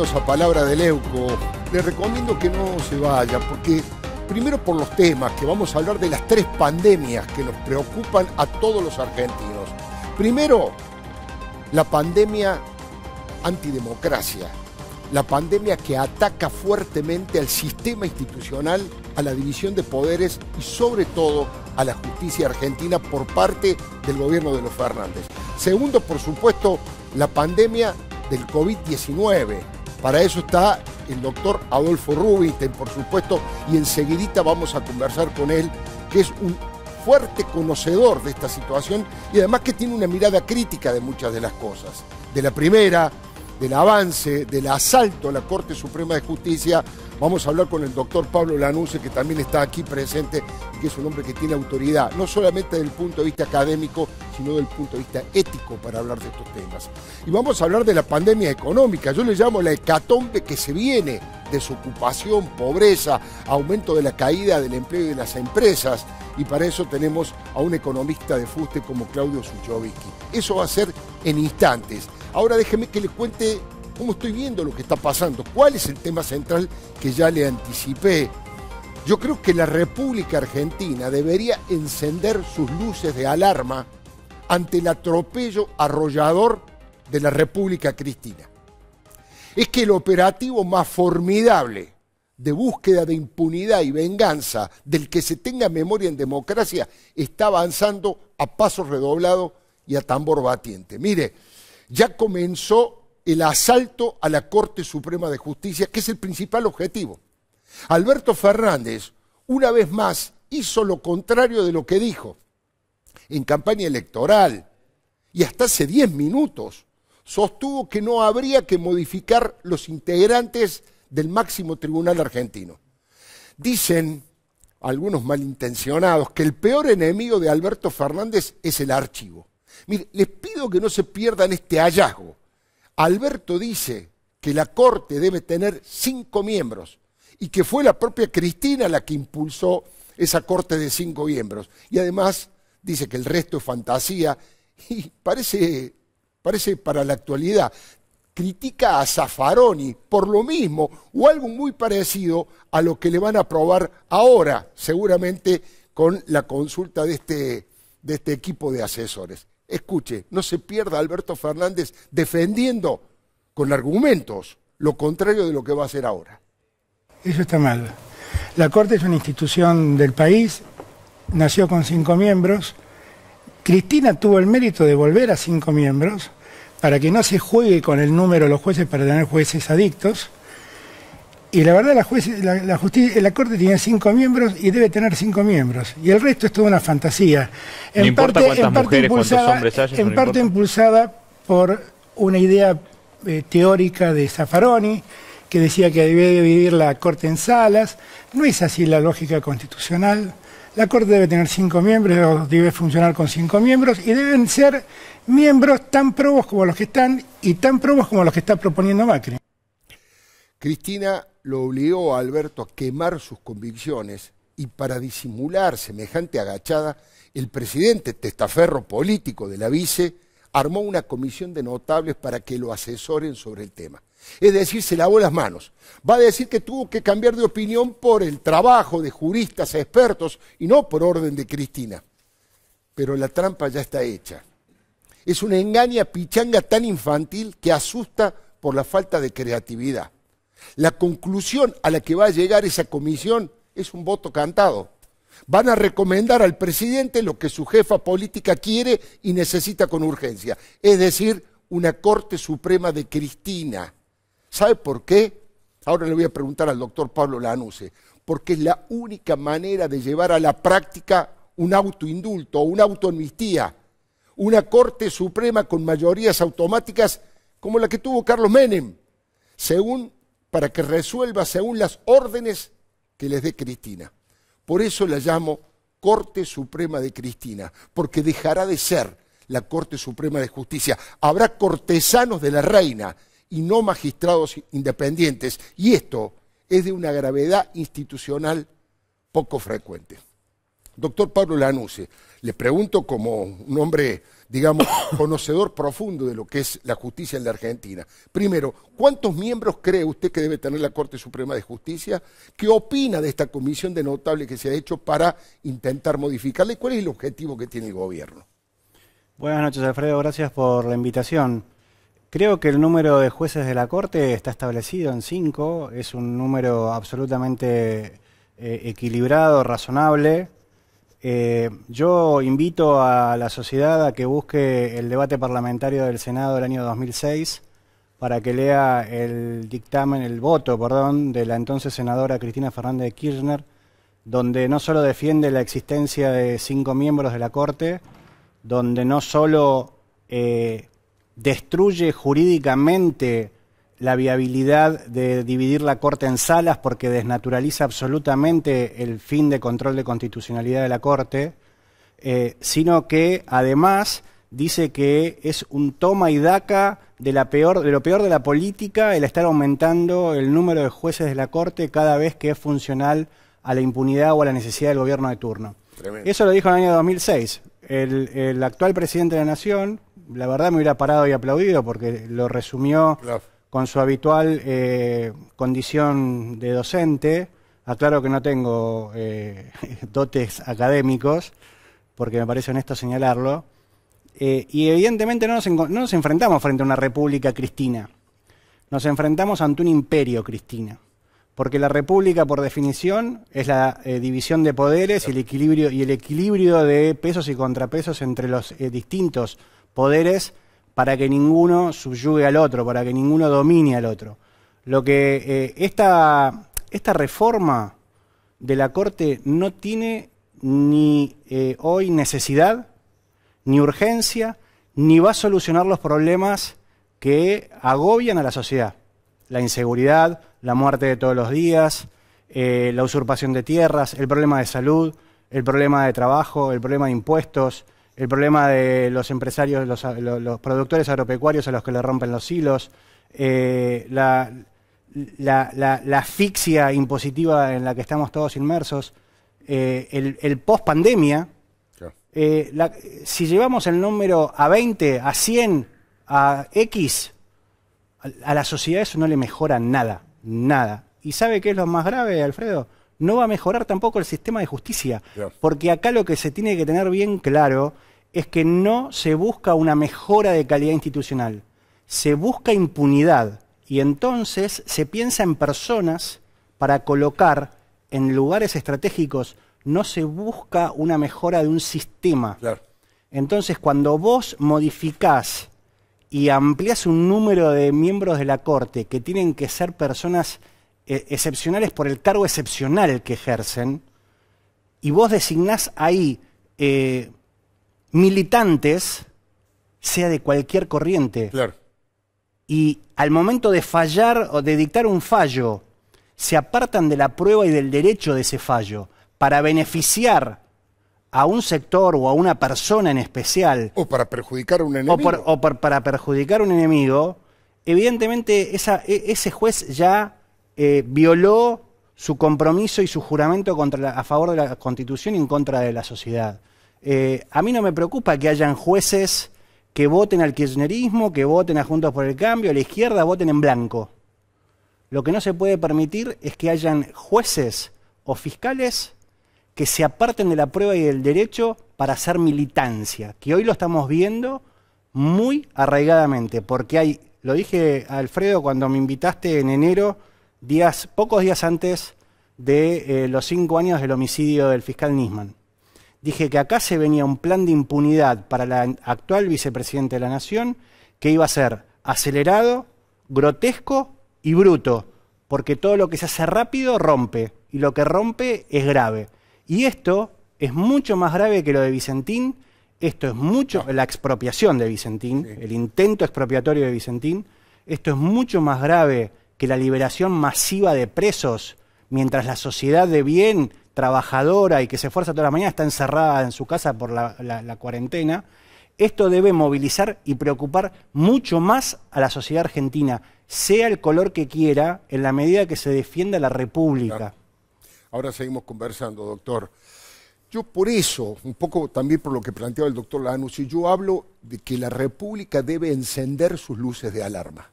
bienvenidos a Palabra de Leuco. Les recomiendo que no se vaya, porque primero por los temas, que vamos a hablar de las 3 pandemias que nos preocupan a todos los argentinos. Primero, la pandemia antidemocracia, la pandemia que ataca fuertemente al sistema institucional, a la división de poderes y sobre todo a la justicia argentina por parte del gobierno de los Fernández. Segundo, por supuesto, la pandemia del COVID-19. Para eso está el doctor Adolfo Rubinstein, por supuesto, y enseguidita vamos a conversar con él, que es un fuerte conocedor de esta situación y además que tiene una mirada crítica de muchas de las cosas. De la primera, del avance, del asalto a la Corte Suprema de Justicia, vamos a hablar con el doctor Pablo Lanuse, que también está aquí presente y que es un hombre que tiene autoridad, no solamente desde el punto de vista académico, sino desde el punto de vista ético para hablar de estos temas. Y vamos a hablar de la pandemia económica, yo le llamo la hecatombe que se viene, desocupación, pobreza, aumento de la caída del empleo y de las empresas, y para eso tenemos a un economista de fuste como Claudio Suchovicki. Eso va a ser en instantes. Ahora déjeme que le cuente cómo estoy viendo lo que está pasando, cuál es el tema central que ya le anticipé. Yo creo que la República Argentina debería encender sus luces de alarma ante el atropello arrollador de la República Cristina. Es que el operativo más formidable de búsqueda de impunidad y venganza del que se tenga memoria en democracia está avanzando a paso redoblado y a tambor batiente. Mire, ya comenzó el asalto a la Corte Suprema de Justicia, que es el principal objetivo. Alberto Fernández, una vez más, hizo lo contrario de lo que dijo en campaña electoral y hasta hace 10 minutos sostuvo que no habría que modificar los integrantes del máximo tribunal argentino. Dicen algunos malintencionados que el peor enemigo de Alberto Fernández es el archivo. Mire, les pido que no se pierdan este hallazgo. Alberto dice que la Corte debe tener 5 miembros y que fue la propia Cristina la que impulsó esa Corte de 5 miembros. Y además dice que el resto es fantasía y parece para la actualidad. Critica a Zaffaroni por lo mismo o algo muy parecido a lo que le van a aprobar ahora, seguramente con la consulta de este equipo de asesores. Escuche, no se pierda Alberto Fernández defendiendo con argumentos lo contrario de lo que va a hacer ahora. Eso está mal. La Corte es una institución del país, nació con 5 miembros. Cristina tuvo el mérito de volver a 5 miembros para que no se juegue con el número de los jueces para tener jueces adictos. Y la verdad la Corte tiene 5 miembros y debe tener 5 miembros. Y el resto es toda una fantasía. No importa cuántas mujeres, cuántos hombres haya. En parte impulsada por una idea teórica de Zaffaroni, que decía que debía dividir la Corte en salas. No es así la lógica constitucional. La Corte debe tener 5 miembros, debe funcionar con 5 miembros y deben ser miembros tan probos como los que están y tan probos como los que está proponiendo Macri. Cristina lo obligó a Alberto a quemar sus convicciones y para disimular semejante agachada, el presidente testaferro político de la vice armó una comisión de notables para que lo asesoren sobre el tema. Es decir, se lavó las manos. Va a decir que tuvo que cambiar de opinión por el trabajo de juristas expertos y no por orden de Cristina. Pero la trampa ya está hecha. Es una engaña pichanga tan infantil que asusta por la falta de creatividad. La conclusión a la que va a llegar esa comisión es un voto cantado. Van a recomendar al presidente lo que su jefa política quiere y necesita con urgencia, es decir, una Corte Suprema de Cristina. ¿Sabe por qué? Ahora le voy a preguntar al doctor Pablo Lanuse. Porque es la única manera de llevar a la práctica un autoindulto o una autoamnistía. Una Corte Suprema con mayorías automáticas como la que tuvo Carlos Menem, para que resuelva según las órdenes que les dé Cristina. Por eso la llamo Corte Suprema de Cristina, porque dejará de ser la Corte Suprema de Justicia. Habrá cortesanos de la reina y no magistrados independientes. Y esto es de una gravedad institucional poco frecuente. Doctor Pablo Lanuse, le pregunto como un hombre, digamos, conocedor profundo de lo que es la justicia en la Argentina. Primero, ¿cuántos miembros cree usted que debe tener la Corte Suprema de Justicia? ¿Qué opina de esta comisión de notables que se ha hecho para intentar modificarla? ¿Y cuál es el objetivo que tiene el gobierno? Buenas noches, Alfredo. Gracias por la invitación. Creo que el número de jueces de la Corte está establecido en 5. Es un número absolutamente equilibrado, razonable. Yo invito a la sociedad a que busque el debate parlamentario del Senado del año 2006 para que lea el dictamen, el voto, perdón, de la entonces senadora Cristina Fernández de Kirchner, donde no solo defiende la existencia de 5 miembros de la Corte, donde no solo destruye jurídicamente la viabilidad de dividir la Corte en salas porque desnaturaliza absolutamente el fin de control de constitucionalidad de la Corte, sino que además dice que es un toma y daca de lo peor de la política el estar aumentando el número de jueces de la Corte cada vez que es funcional a la impunidad o a la necesidad del gobierno de turno. Tremendo. Eso lo dijo en el año 2006. El actual presidente de la Nación, la verdad me hubiera parado y aplaudido porque lo resumió con su habitual condición de docente. Aclaro que no tengo dotes académicos, porque me parece honesto señalarlo. Y evidentemente no nos enfrentamos frente a una república cristina. Nos enfrentamos ante un imperio cristina. Porque la república, por definición, es la división de poderes y el equilibrio de pesos y contrapesos entre los distintos poderes para que ninguno subyugue al otro, para que ninguno domine al otro. Lo que esta reforma de la Corte no tiene ni hoy necesidad, ni urgencia, ni va a solucionar los problemas que agobian a la sociedad. La inseguridad, la muerte de todos los días, la usurpación de tierras, el problema de salud, el problema de trabajo, el problema de impuestos, el problema de los empresarios, los productores agropecuarios a los que le rompen los hilos, la asfixia impositiva en la que estamos todos inmersos, el post-pandemia. Si llevamos el número a 20, a 100, a X, a la sociedad eso no le mejora nada, nada. ¿Y sabe qué es lo más grave, Alfredo? No va a mejorar tampoco el sistema de justicia, porque acá lo que se tiene que tener bien claro es que no se busca una mejora de calidad institucional, se busca impunidad, y entonces se piensa en personas para colocar en lugares estratégicos, no se busca una mejora de un sistema. Entonces, cuando vos modificás y ampliás un número de miembros de la Corte que tienen que ser personas excepcionales por el cargo excepcional que ejercen, y vos designás ahí militantes, sea de cualquier corriente, y al momento de fallar o de dictar un fallo, se apartan de la prueba y del derecho de ese fallo para beneficiar a un sector o a una persona en especial, o para perjudicar a un enemigo, para perjudicar a un enemigo, evidentemente ese juez ya violó su compromiso y su juramento a favor de la Constitución y en contra de la sociedad. A mí no me preocupa que hayan jueces que voten al kirchnerismo, que voten a Juntos por el Cambio, a la izquierda, voten en blanco. Lo que no se puede permitir es que hayan jueces o fiscales que se aparten de la prueba y del derecho para hacer militancia, que hoy lo estamos viendo muy arraigadamente, porque hay, lo dije a Alfredo cuando me invitaste en enero, pocos días antes de los 5 años del homicidio del fiscal Nisman. Dije que acá se venía un plan de impunidad para la actual vicepresidenta de la Nación que iba a ser acelerado, grotesco y bruto, porque todo lo que se hace rápido rompe, y lo que rompe es grave. Y esto es mucho más grave que lo de Vicentín, esto es mucho, la expropiación de Vicentín, el intento expropiatorio de Vicentín, esto es mucho más grave que la liberación masiva de presos, mientras la sociedad de bien, trabajadora y que se esfuerza toda la mañana está encerrada en su casa por la cuarentena. Esto debe movilizar y preocupar mucho más a la sociedad argentina, sea el color que quiera, en la medida que se defienda la República. Ahora seguimos conversando, doctor. Yo por eso, un poco también por lo que planteaba el doctor Lanussi, yo hablo de que la República debe encender sus luces de alarma.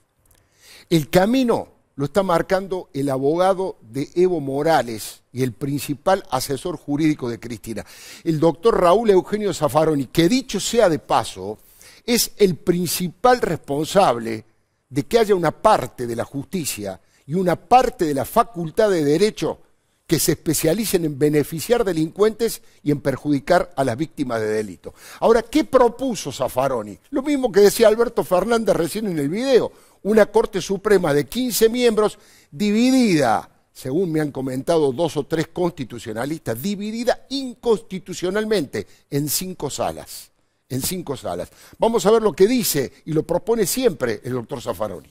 El camino lo está marcando el abogado de Evo Morales y el principal asesor jurídico de Cristina, el doctor Raúl Eugenio Zaffaroni, que dicho sea de paso, es el principal responsable de que haya una parte de la justicia y una parte de la facultad de derecho que se especialicen en beneficiar delincuentes y en perjudicar a las víctimas de delito. Ahora, ¿qué propuso Zaffaroni? Lo mismo que decía Alberto Fernández recién en el video, una Corte Suprema de 15 miembros dividida, según me han comentado 2 o 3 constitucionalistas, dividida inconstitucionalmente en 5 salas. En 5 salas. Vamos a ver lo que dice y lo propone siempre el doctor Zaffaroni.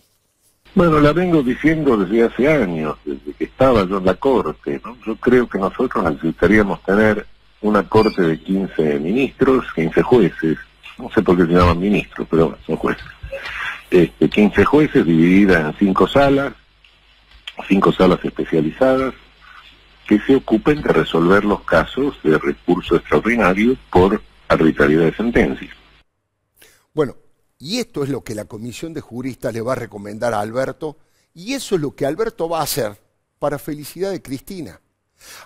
Bueno, la vengo diciendo desde hace años, desde que estaba yo en la Corte, ¿no? Yo creo que nosotros necesitaríamos tener una Corte de 15 ministros, 15 jueces, no sé por qué se llaman ministros, pero bueno, son jueces. 15 jueces divididas en 5 salas especializadas, que se ocupen de resolver los casos de recurso extraordinario por arbitrariedad de sentencias. Bueno, y esto es lo que la comisión de juristas le va a recomendar a Alberto, y eso es lo que Alberto va a hacer para felicidad de Cristina.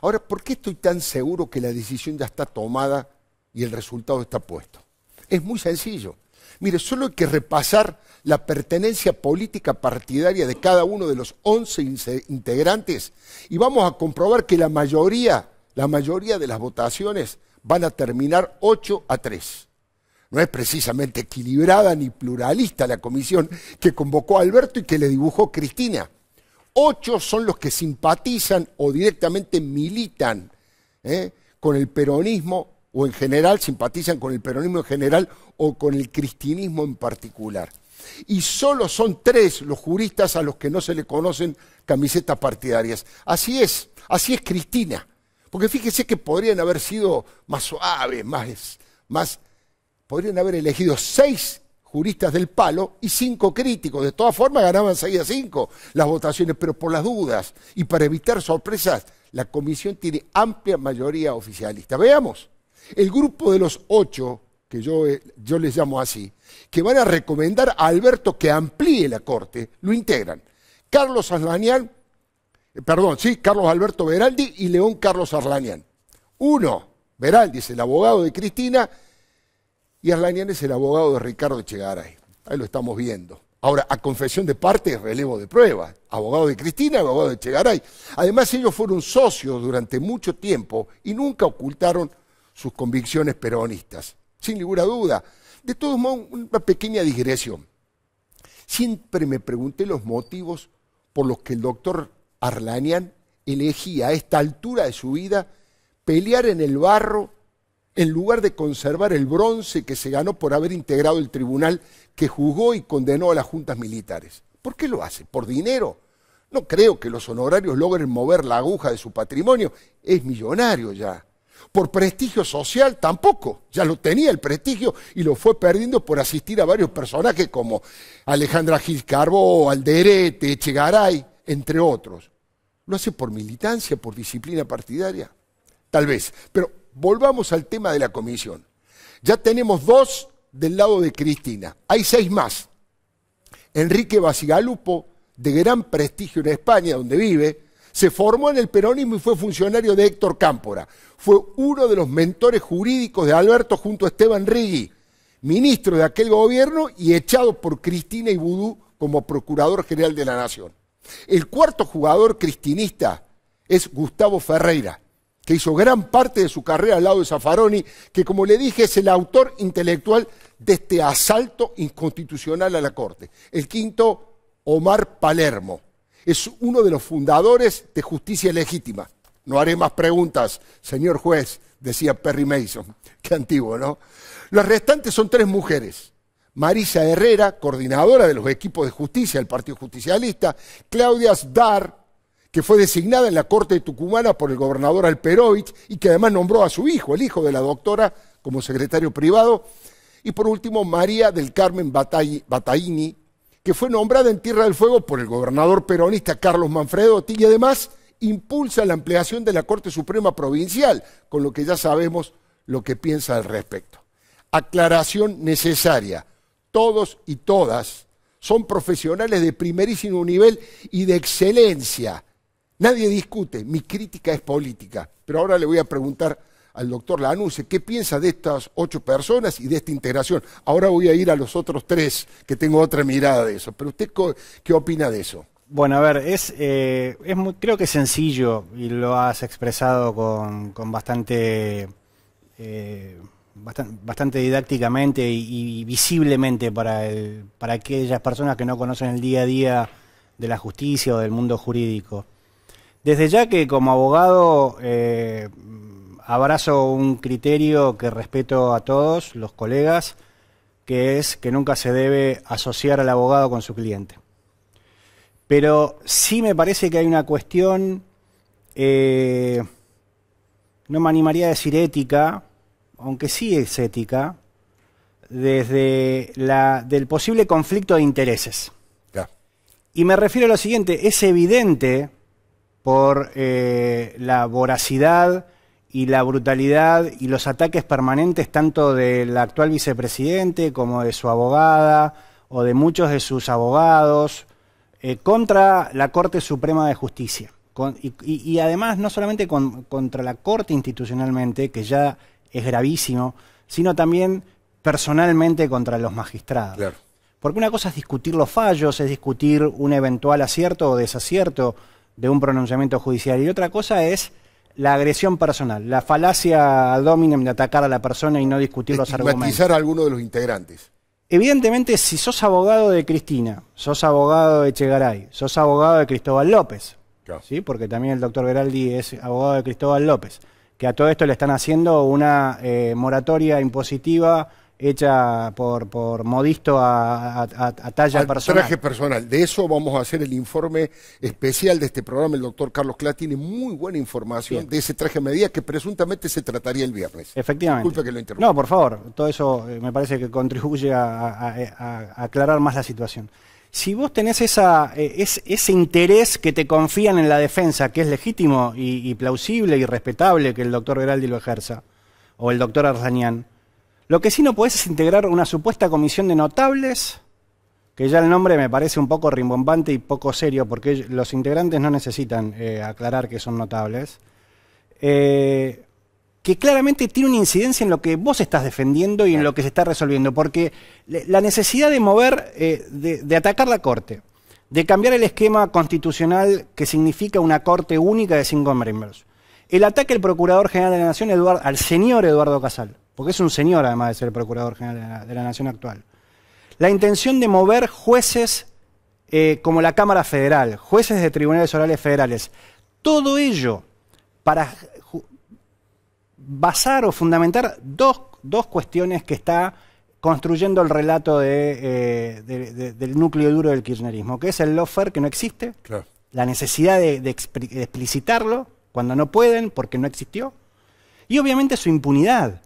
Ahora, ¿por qué estoy tan seguro que la decisión ya está tomada y el resultado está puesto? Es muy sencillo. Mire, solo hay que repasar la pertenencia política partidaria de cada uno de los 11 integrantes y vamos a comprobar que la mayoría de las votaciones van a terminar 8-3. No es precisamente equilibrada ni pluralista la comisión que convocó a Alberto y que le dibujó Cristina. 8 son los que simpatizan o directamente militan con el peronismo o en general, simpatizan con el peronismo en general o con el cristinismo en particular. Y solo son 3 los juristas a los que no se le conocen camisetas partidarias. Así es Cristina. Porque fíjese que podrían haber sido más suaves, podrían haber elegido 6 juristas del palo y 5 críticos. De todas formas ganaban 6-5 las votaciones, pero por las dudas y para evitar sorpresas, la comisión tiene amplia mayoría oficialista. Veamos, el grupo de los 8, que yo les llamo así, que van a recomendar a Alberto que amplíe la Corte, lo integran Carlos Alberto Veraldi y León Carlos Arlanian. Uno, Veraldi es el abogado de Cristina, y Arlanian es el abogado de Ricardo Echegaray. Ahí lo estamos viendo. Ahora, a confesión de parte, relevo de prueba. Abogado de Cristina, abogado de Echegaray. Además, ellos fueron socios durante mucho tiempo y nunca ocultaron sus convicciones peronistas. Sin ninguna duda. De todos modos, una pequeña digresión. Siempre me pregunté los motivos por los que el doctor Arlanian elegía a esta altura de su vida pelear en el barro en lugar de conservar el bronce que se ganó por haber integrado el tribunal que juzgó y condenó a las juntas militares. ¿Por qué lo hace? ¿Por dinero? No creo que los honorarios logren mover la aguja de su patrimonio. Es millonario ya. Por prestigio social tampoco. Ya lo tenía el prestigio y lo fue perdiendo por asistir a varios personajes como Alejandra Gil Carbó, Alderete, Echegaray, entre otros. ¿Lo hace por militancia, por disciplina partidaria? Tal vez, pero volvamos al tema de la comisión. Ya tenemos 2 del lado de Cristina. Hay 6 más. Enrique Bacigalupo, de gran prestigio en España, donde vive, se formó en el peronismo y fue funcionario de Héctor Cámpora. Fue uno de los mentores jurídicos de Alberto junto a Esteban Rigui, ministro de aquel gobierno y echado por Cristina y Vudú como procurador general de la Nación. El cuarto jugador cristinista es Gustavo Ferreira, que hizo gran parte de su carrera al lado de Zaffaroni, que como le dije es el autor intelectual de este asalto inconstitucional a la Corte. El quinto, Omar Palermo, es uno de los fundadores de Justicia Legítima. No haré más preguntas, señor juez, decía Perry Mason. Qué antiguo, ¿no? Las restantes son 3 mujeres. Marisa Herrera, coordinadora de los equipos de justicia del Partido Justicialista, Claudia Sdar, que fue designada en la Corte de Tucumana por el gobernador Alperovich y que además nombró a su hijo, el hijo de la doctora, como secretario privado. Y por último, María del Carmen Battaini, que fue nombrada en Tierra del Fuego por el gobernador peronista Carlos Manfredotti y además impulsa la ampliación de la Corte Suprema Provincial, con lo que ya sabemos lo que piensa al respecto. Aclaración necesaria. Todos y todas son profesionales de primerísimo nivel y de excelencia. Nadie discute, mi crítica es política. Pero ahora le voy a preguntar al doctor Lanusse qué piensa de estas 8 personas y de esta integración. Ahora voy a ir a los otros 3, que tengo otra mirada de eso. Pero usted, ¿qué opina de eso? Bueno, a ver, creo que es sencillo y lo has expresado con bastante didácticamente y visiblemente para aquellas personas que no conocen el día a día de la justicia o del mundo jurídico. Desde ya que como abogado abrazo un criterio que respeto a todos los colegas, que es que nunca se debe asociar al abogado con su cliente. Pero sí me parece que hay una cuestión, no me animaría a decir ética, aunque sí es ética, desde del posible conflicto de intereses. Ya. Y me refiero a lo siguiente, es evidente por la voracidad y la brutalidad y los ataques permanentes tanto del actual vicepresidente como de su abogada o de muchos de sus abogados contra la Corte Suprema de Justicia. Y además no solamente contra la Corte institucionalmente, que ya es gravísimo, sino también personalmente contra los magistrados. Claro. Porque una cosa es discutir los fallos, es discutir un eventual acierto o desacierto de un pronunciamiento judicial, y otra cosa es la agresión personal, la falacia ad hominem de atacar a la persona y no discutir los argumentos. Estigmatizar a alguno de los integrantes. Evidentemente, si sos abogado de Cristina, sos abogado de Echegaray, sos abogado de Cristóbal López, Claro. ¿sí? Porque también el doctor Beraldi es abogado de Cristóbal López, que a todo esto le están haciendo una moratoria impositiva hecha por Modisto a talla personal. Traje personal. De eso vamos a hacer el informe especial de este programa. El doctor Carlos Clá tiene muy buena información de ese traje a medida que presuntamente se trataría el viernes. Efectivamente. Disculpe que lo interrumpa. No, por favor. Todo eso me parece que contribuye a aclarar más la situación. Si vos tenés ese interés que te confían en la defensa, que es legítimo y plausible y respetable que el doctor Beraldi lo ejerza, o el doctor Arzanian, lo que sí no podés es integrar una supuesta comisión de notables, que ya el nombre me parece un poco rimbombante y poco serio, porque los integrantes no necesitan aclarar que son notables, que claramente tiene una incidencia en lo que vos estás defendiendo y en lo que se está resolviendo, porque la necesidad de mover, de atacar la Corte, de cambiar el esquema constitucional que significa una Corte única de 5 miembros, el ataque al Procurador General de la Nación, al señor Eduardo Casal, porque es un señor además de ser el Procurador General de la Nación actual, la intención de mover jueces como la Cámara Federal, jueces de tribunales orales federales, todo ello para basar o fundamentar dos cuestiones que está construyendo el relato del núcleo duro del kirchnerismo, que es el lawfare, que no existe, Claro. la necesidad de explicitarlo cuando no pueden porque no existió, y obviamente su impunidad.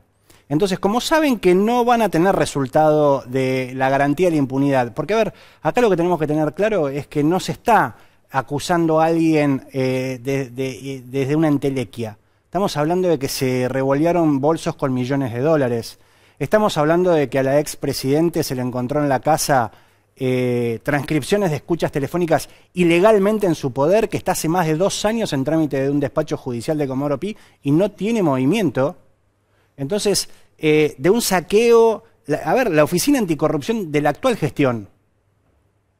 Entonces, como saben que no van a tener resultado de la garantía de la impunidad, porque a ver, acá lo que tenemos que tener claro es que no se está acusando a alguien desde una entelequia. Estamos hablando de que se revolearon bolsos con millones de dólares. Estamos hablando de que a la expresidente se le encontró en la casa transcripciones de escuchas telefónicas ilegalmente en su poder, que está hace más de 2 años en trámite de un despacho judicial de Comodoro Pi y no tiene movimiento. Entonces, de un saqueo... la Oficina Anticorrupción de la actual gestión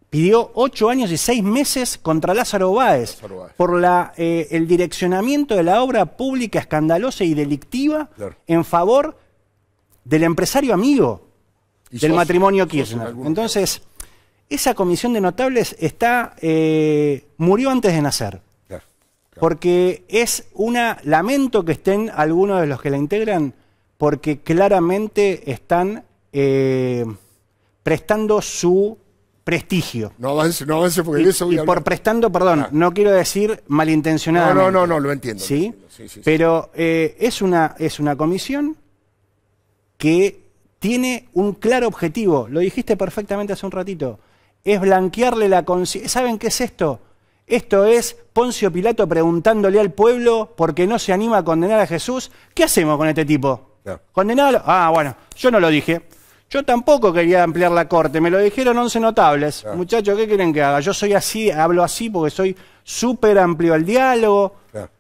pidió 8 años y 6 meses contra Lázaro Báez por el direccionamiento de la obra pública escandalosa y delictiva en favor del empresario amigo del matrimonio Kirchner. Entonces, esa comisión de notables murió antes de nacer. Porque lamento que estén algunos de los que la integran, porque claramente están prestando su prestigio. No avance porque eso voy a hablar. Por prestando, perdón, no quiero decir malintencionadamente. No, lo entiendo. ¿Sí? Lo entiendo. Sí. Pero es una comisión que tiene un claro objetivo, lo dijiste perfectamente hace un ratito, es blanquearle la conciencia. ¿Saben qué es esto? Esto es Poncio Pilato preguntándole al pueblo por qué no se anima a condenar a Jesús. ¿Qué hacemos con este tipo? Claro. ¿Condenarlo? Ah, bueno, yo no lo dije. Yo tampoco quería ampliar la corte, me lo dijeron 11 notables. Claro. Muchachos, ¿qué quieren que haga? Yo soy así, hablo así porque soy súper amplio al diálogo. Claro.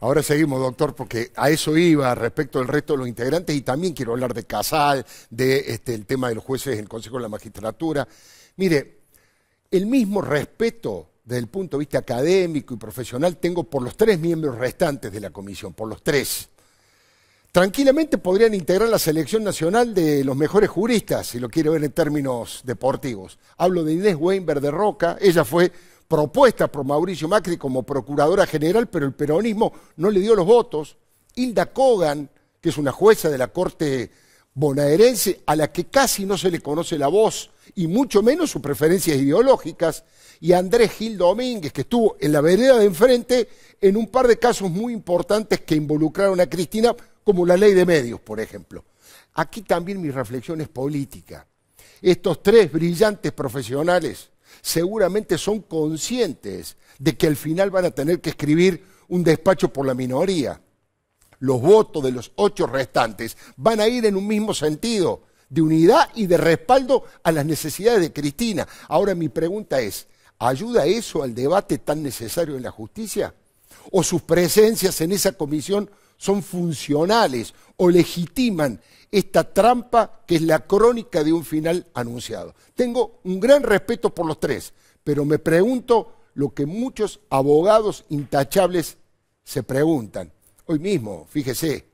Ahora seguimos, doctor, porque a eso iba respecto del resto de los integrantes y también quiero hablar de Casal, el tema de los jueces en el Consejo de la Magistratura. Mire, el mismo respeto desde el punto de vista académico y profesional tengo por los 3 miembros restantes de la comisión, por los 3. Tranquilamente podrían integrar la selección nacional de los mejores juristas, si lo quiere ver en términos deportivos. Hablo de Inés Weinberg de Roca, ella fue propuesta por Mauricio Macri como procuradora general, pero el peronismo no le dio los votos. Hilda Kogan, que es una jueza de la Corte bonaerense, a la que casi no se le conoce la voz, y mucho menos sus preferencias ideológicas, y Andrés Gil Domínguez, que estuvo en la vereda de enfrente en un par de casos muy importantes que involucraron a Cristina, como la ley de medios, por ejemplo. Aquí también mi reflexión es política. Estos 3 brillantes profesionales seguramente son conscientes de que al final van a tener que escribir un despacho por la minoría. Los votos de los 8 restantes van a ir en un mismo sentido, de unidad y de respaldo a las necesidades de Cristina. Ahora mi pregunta es, ¿ayuda eso al debate tan necesario en la justicia? ¿O sus presencias en esa comisión son funcionales o legitiman esta trampa que es la crónica de un final anunciado? Tengo un gran respeto por los 3, pero me pregunto lo que muchos abogados intachables se preguntan. Hoy mismo, fíjese,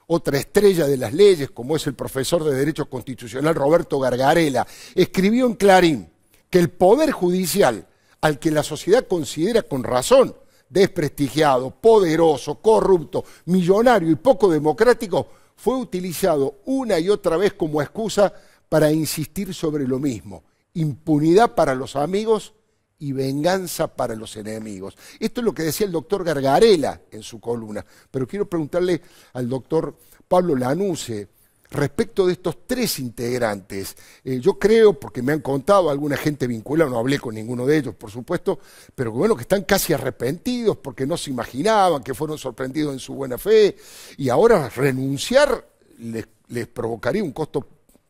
otra estrella de las leyes, como es el profesor de Derecho Constitucional Roberto Gargarella, escribió en Clarín que el Poder Judicial, al que la sociedad considera con razón desprestigiado, poderoso, corrupto, millonario y poco democrático, fue utilizado una y otra vez como excusa para insistir sobre lo mismo: impunidad para los amigos y venganza para los enemigos. Esto es lo que decía el doctor Gargarella en su columna. Pero quiero preguntarle al doctor Pablo Lanusse respecto de estos 3 integrantes. Yo creo, porque me han contado alguna gente vinculada, no hablé con ninguno de ellos, por supuesto, pero bueno, que están casi arrepentidos porque no se imaginaban, que fueron sorprendidos en su buena fe, y ahora renunciar les provocaría un costo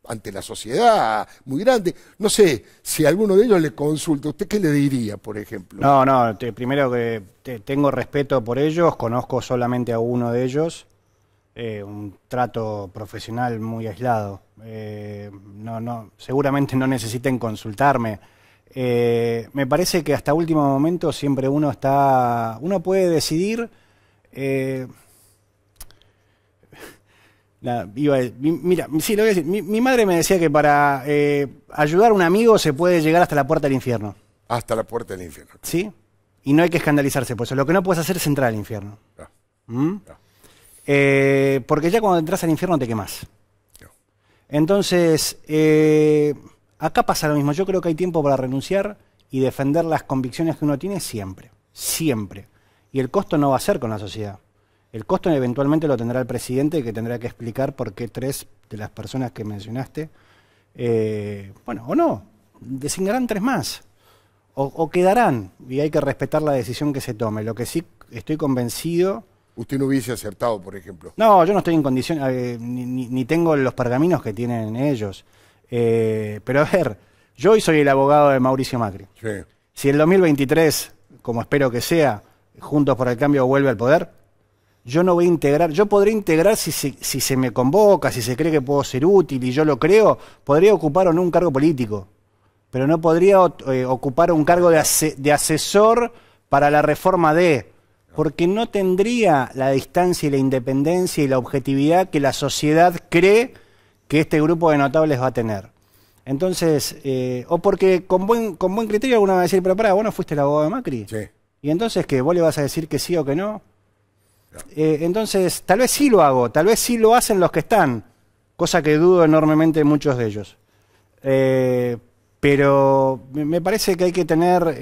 ante la sociedad muy grande. No sé, si a alguno de ellos le consulta, ¿usted qué le diría, por ejemplo? No, primero que tengo respeto por ellos, conozco solamente a uno de ellos, un trato profesional muy aislado. Seguramente no necesiten consultarme. Me parece que hasta último momento siempre uno puede decidir. Mira, sí, lo voy a decir. Mi madre me decía que para ayudar a un amigo se puede llegar hasta la puerta del infierno. Hasta la puerta del infierno. ¿Sí? Y no hay que escandalizarse por eso. Lo que no puedes hacer es entrar al infierno. No. No. Porque ya cuando entras al infierno te quemás. No. Entonces, acá pasa lo mismo. Yo creo que hay tiempo para renunciar y defender las convicciones que uno tiene siempre. Siempre. Y el costo no va a ser con la sociedad. El costo eventualmente lo tendrá el presidente, que tendrá que explicar por qué 3 de las personas que mencionaste, o no, designarán 3 más, o quedarán, y hay que respetar la decisión que se tome. Lo que sí estoy convencido... ¿Usted no hubiese aceptado, por ejemplo? No, yo no estoy en condición, ni tengo los pergaminos que tienen ellos. Pero a ver, yo hoy soy el abogado de Mauricio Macri. Sí. Si el 2023, como espero que sea, Juntos por el Cambio vuelve al poder, yo no voy a integrar, yo podré integrar si se me convoca, si se cree que puedo ser útil y yo lo creo, podría ocupar o no un cargo político, pero no podría ocupar un cargo de asesor para la reforma porque no tendría la distancia y la independencia y la objetividad que la sociedad cree que este grupo de notables va a tener. Entonces, o porque con buen criterio alguno va a decir, pero pará, ¿vos no fuiste el abogado de Macri? Sí. ¿Y entonces qué? ¿Vos le vas a decir que sí o que no? Entonces, tal vez sí lo hago, tal vez sí lo hacen los que están, cosa que dudo enormemente de muchos de ellos. Pero me parece que hay que tener...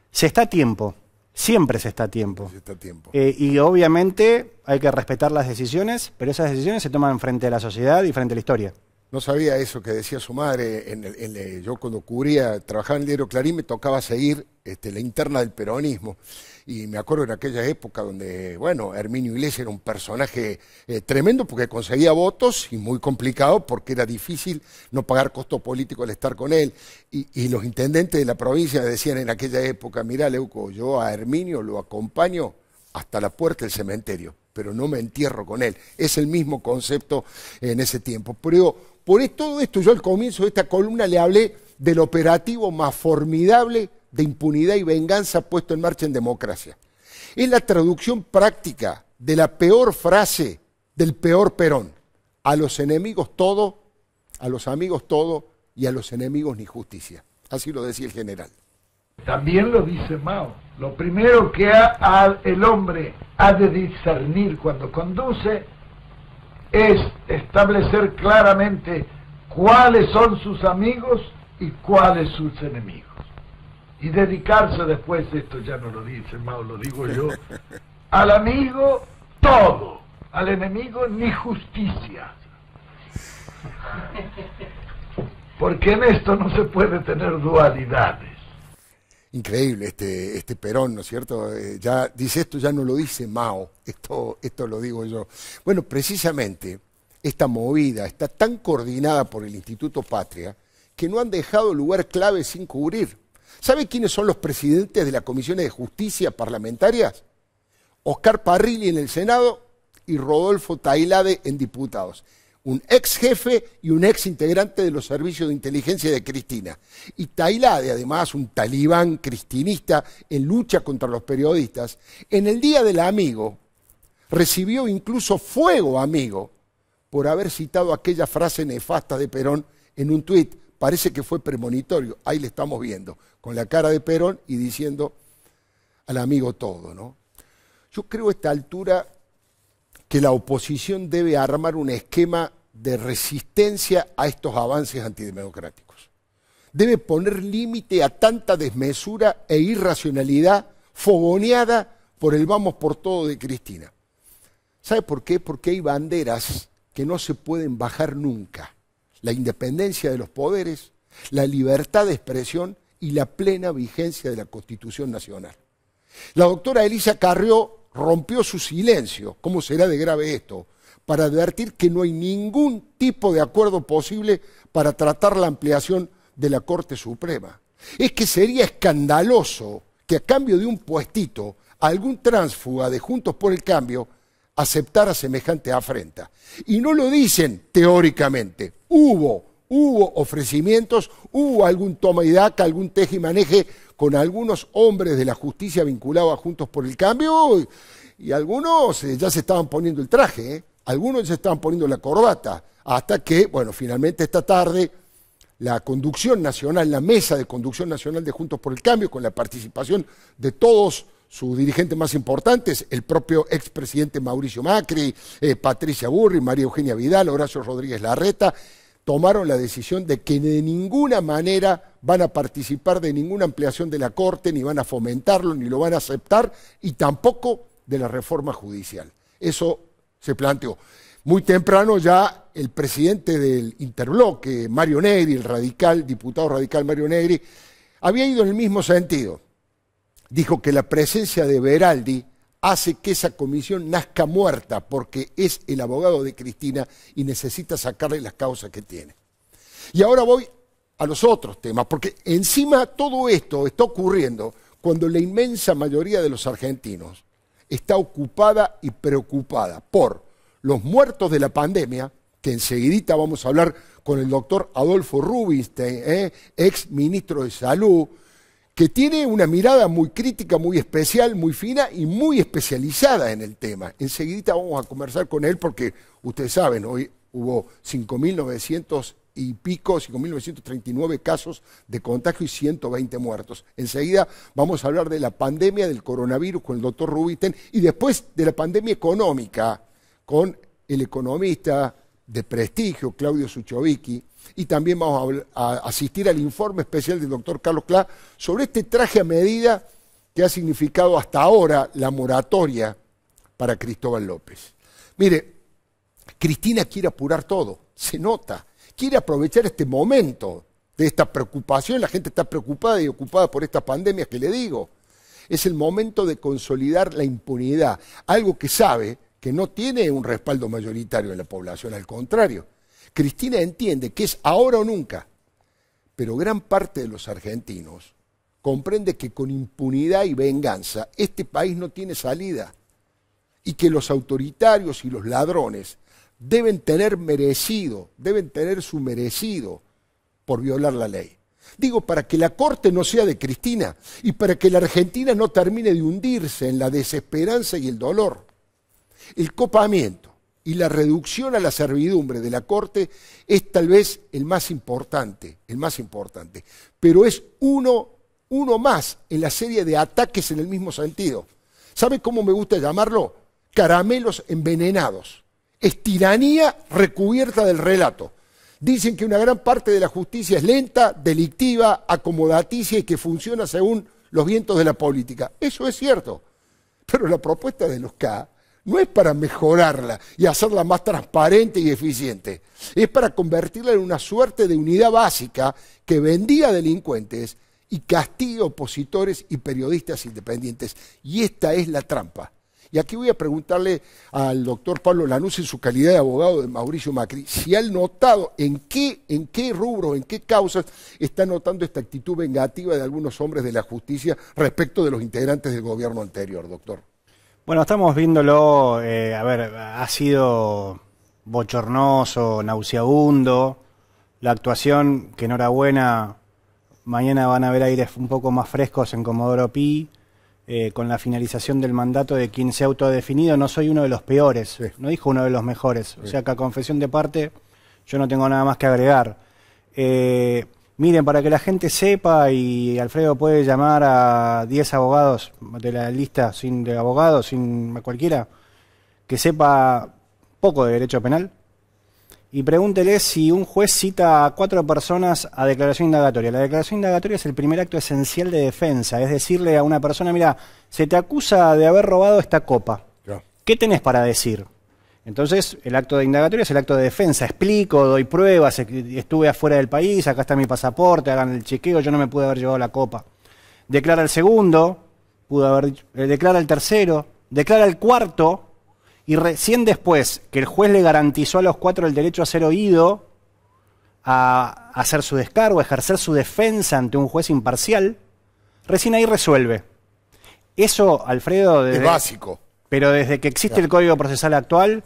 se está a tiempo, siempre se está a tiempo. Se está a tiempo. Y obviamente hay que respetar las decisiones, pero esas decisiones se toman frente a la sociedad y frente a la historia. No sabía eso que decía su madre. Yo cuando trabajaba en el diario Clarín, me tocaba seguir la interna del peronismo. Y me acuerdo en aquella época donde, bueno, Herminio Iglesias era un personaje tremendo porque conseguía votos y muy complicado porque era difícil no pagar costo político al estar con él. Y los intendentes de la provincia decían en aquella época, mirá, Leuco, yo a Herminio lo acompaño hasta la puerta del cementerio, pero no me entierro con él. Es el mismo concepto en ese tiempo. Pero todo esto, yo al comienzo de esta columna le hablé del operativo más formidable de impunidad y venganza puesto en marcha en democracia. Es la traducción práctica de la peor frase del peor Perón. A los enemigos todo, a los amigos todo y a los enemigos ni justicia. Así lo decía el general. También lo dice Mao. Lo primero que el hombre ha de discernir cuando conduce es establecer claramente cuáles son sus amigos y cuáles sus enemigos. Y dedicarse después, esto ya no lo dice Mao, lo digo yo, al amigo todo, al enemigo ni justicia. Porque en esto no se puede tener dualidades. Increíble este Perón, ¿no es cierto? Ya dice esto, ya no lo dice Mao, esto lo digo yo. Bueno, precisamente esta movida está tan coordinada por el Instituto Patria que no han dejado lugar clave sin cubrir. ¿Sabe quiénes son los presidentes de las comisiones de justicia parlamentarias? Oscar Parrilli en el Senado y Rodolfo Tailade en diputados. Un ex jefe y un ex integrante de los servicios de inteligencia de Cristina. Y Tailade, además, un talibán cristinista en lucha contra los periodistas, en el Día del Amigo recibió incluso fuego amigo por haber citado aquella frase nefasta de Perón en un tuit. Parece que fue premonitorio, ahí le estamos viendo, con la cara de Perón y diciendo al amigo todo, ¿no? Yo creo a esta altura que la oposición debe armar un esquema de resistencia a estos avances antidemocráticos. Debe poner límite a tanta desmesura e irracionalidad fogoneada por el vamos por todo de Cristina. ¿Sabe por qué? Porque hay banderas que no se pueden bajar nunca. La independencia de los poderes, la libertad de expresión y la plena vigencia de la Constitución Nacional. La doctora Elisa Carrió rompió su silencio, ¿cómo será de grave esto?, para advertir que no hay ningún tipo de acuerdo posible para tratar la ampliación de la Corte Suprema. Es que sería escandaloso que a cambio de un puestito algún tránsfuga de Juntos por el Cambio aceptara semejante afrenta. Y no lo dicen teóricamente. Hubo ofrecimientos, hubo algún toma y daca, algún teje y maneje con algunos hombres de la justicia vinculados a Juntos por el Cambio y algunos ya se estaban poniendo el traje, algunos ya estaban poniendo la corbata, hasta que, bueno, finalmente esta tarde la conducción nacional, la mesa de conducción nacional de Juntos por el Cambio, con la participación de todos sus dirigentes más importantes, el propio expresidente Mauricio Macri, Patricia Burri, María Eugenia Vidal, Horacio Rodríguez Larreta, tomaron la decisión de que de ninguna manera van a participar de ninguna ampliación de la Corte, ni van a fomentarlo, ni lo van a aceptar, y tampoco de la reforma judicial. Eso se planteó. Muy temprano ya el presidente del Interbloque, Mario Negri, el diputado radical Mario Negri, había ido en el mismo sentido. Dijo que la presencia de Beraldi hace que esa comisión nazca muerta porque es el abogado de Cristina y necesita sacarle las causas que tiene. Y ahora voy a los otros temas, porque encima todo esto está ocurriendo cuando la inmensa mayoría de los argentinos está ocupada y preocupada por los muertos de la pandemia, que enseguidita vamos a hablar con el doctor Adolfo Rubinstein, ex ministro de Salud, que tiene una mirada muy crítica, muy especial, muy fina y muy especializada en el tema. Enseguidita vamos a conversar con él porque ustedes saben, hoy hubo 5.900 y pico, 5.939 casos de contagio y 120 muertos. Enseguida vamos a hablar de la pandemia del coronavirus con el doctor Rubinstein y después de la pandemia económica con el economista de prestigio, Claudio Suchovicki, y también vamos a asistir al informe especial del doctor Carlos Clá sobre este traje a medida que ha significado hasta ahora la moratoria para Cristóbal López. Mire, Cristina quiere apurar todo, se nota, quiere aprovechar este momento de esta preocupación. La gente está preocupada y ocupada por estas pandemias que le digo. Es el momento de consolidar la impunidad, algo que sabe que no tiene un respaldo mayoritario de la población, al contrario. Cristina entiende que es ahora o nunca, pero gran parte de los argentinos comprende que con impunidad y venganza este país no tiene salida y que los autoritarios y los ladrones deben tener su merecido por violar la ley. Digo, para que la Corte no sea de Cristina y para que la Argentina no termine de hundirse en la desesperanza y el dolor. El copamiento y la reducción a la servidumbre de la Corte es tal vez el más importante, pero es uno más en la serie de ataques en el mismo sentido. ¿Sabe cómo me gusta llamarlo? Caramelos envenenados. Es tiranía recubierta del relato. Dicen que una gran parte de la justicia es lenta, delictiva, acomodaticia y que funciona según los vientos de la política. Eso es cierto. Pero la propuesta de los K no es para mejorarla y hacerla más transparente y eficiente. Es para convertirla en una suerte de unidad básica que bendiga a delincuentes y castigue a opositores y periodistas independientes. Y esta es la trampa. Y aquí voy a preguntarle al doctor Pablo Lanús, en su calidad de abogado de Mauricio Macri, si ha notado en qué rubro, en qué causas está notando esta actitud vengativa de algunos hombres de la justicia respecto de los integrantes del gobierno anterior, doctor. Bueno, estamos viéndolo, ha sido bochornoso, nauseabundo, la actuación, que enhorabuena, mañana van a haber aires un poco más frescos en Comodoro Pi, con la finalización del mandato de quien se ha autodefinido, no soy uno de los peores, sí. No dijo uno de los mejores, sí. O sea que a confesión de parte yo no tengo nada más que agregar. Miren, para que la gente sepa, y Alfredo puede llamar a 10 abogados de la lista de abogados, sin cualquiera, que sepa poco de derecho penal, y pregúntele si un juez cita a 4 personas a declaración indagatoria. La declaración indagatoria es el primer acto esencial de defensa, es decirle a una persona, mira, se te acusa de haber robado esta copa, yeah. ¿Qué tenés para decir? Entonces, el acto de indagatoria es el acto de defensa, explico, doy pruebas, estuve afuera del país, acá está mi pasaporte, hagan el chequeo, yo no me pude haber llevado la copa. Declara el segundo, declara el tercero, declara el cuarto, y recién después que el juez le garantizó a los 4 el derecho a ser oído, a hacer su descargo, a ejercer su defensa ante un juez imparcial, recién ahí resuelve. Eso, Alfredo, es básico. Pero desde que existe el Código Procesal actual,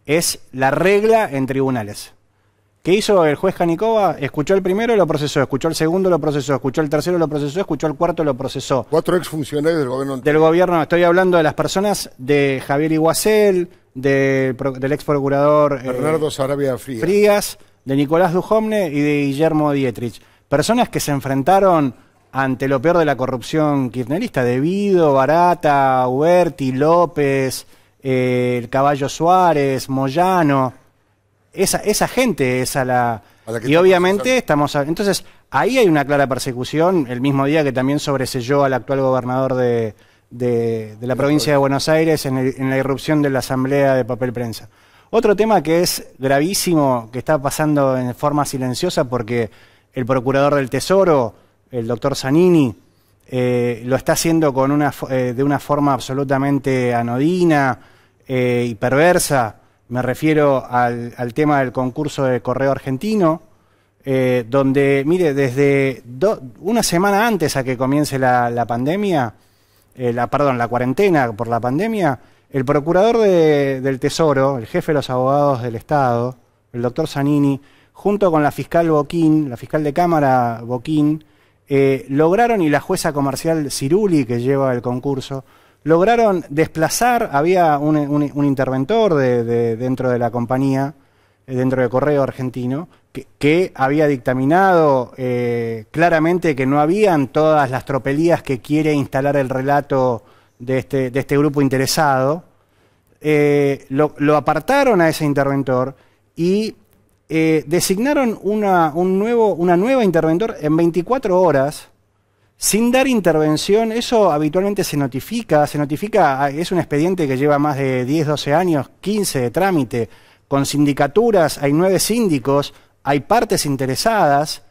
es la regla en tribunales. ¿Qué hizo el juez Canicova? Escuchó el primero, lo procesó, escuchó el segundo, lo procesó, escuchó el tercero, lo procesó, escuchó el cuarto, lo procesó. 4 exfuncionarios del gobierno anterior. Del gobierno, estoy hablando de las personas de Javier Iguacel, del ex procurador Bernardo Sarabia Frías, de Nicolás Dujovne y de Guillermo Dietrich. Personas que se enfrentaron ante lo peor de la corrupción kirchnerista, de Vido, Barata, Huberti, López, el Caballo Suárez, Moyano. Esa gente es a la y obviamente estamos... Entonces, ahí hay una clara persecución, el mismo día que también sobreselló al actual gobernador de la provincia de Buenos Aires en la irrupción de la asamblea de papel prensa. Otro tema que es gravísimo, que está pasando en forma silenciosa, porque el procurador del Tesoro, el doctor Zanini, lo está haciendo de una forma absolutamente anodina y perversa. Me refiero al tema del concurso de Correo Argentino, donde, mire, desde una semana antes a que comience la pandemia, la cuarentena por la pandemia, el procurador del Tesoro, el jefe de los abogados del Estado, el doctor Zanini, junto con la fiscal Boquín, la fiscal de Cámara Boquín, lograron, y la jueza comercial Ciruli, que lleva el concurso, lograron desplazar, había un interventor dentro de la compañía, dentro de Correo Argentino, que había dictaminado claramente que no habían todas las tropelías que quiere instalar el relato de este grupo interesado. Lo apartaron a ese interventor y designaron una nueva interventor en 24 horas, sin dar intervención. Eso habitualmente se notifica, es un expediente que lleva más de 10, 12 años, 15 de trámite, con sindicaturas, hay 9 síndicos, hay partes interesadas,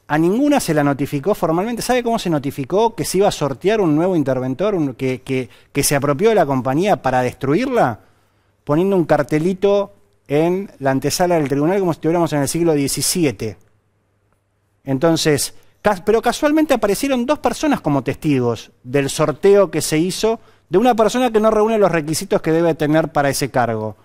a ninguna se la notificó formalmente. ¿Sabe cómo se notificó que se iba a sortear un nuevo interventor, que se apropió de la compañía para destruirla? Poniendo un cartelito en la antesala del tribunal como si estuviéramos en el siglo XVII. Entonces, pero casualmente aparecieron 2 personas como testigos del sorteo que se hizo de una persona que no reúne los requisitos que debe tener para ese cargo.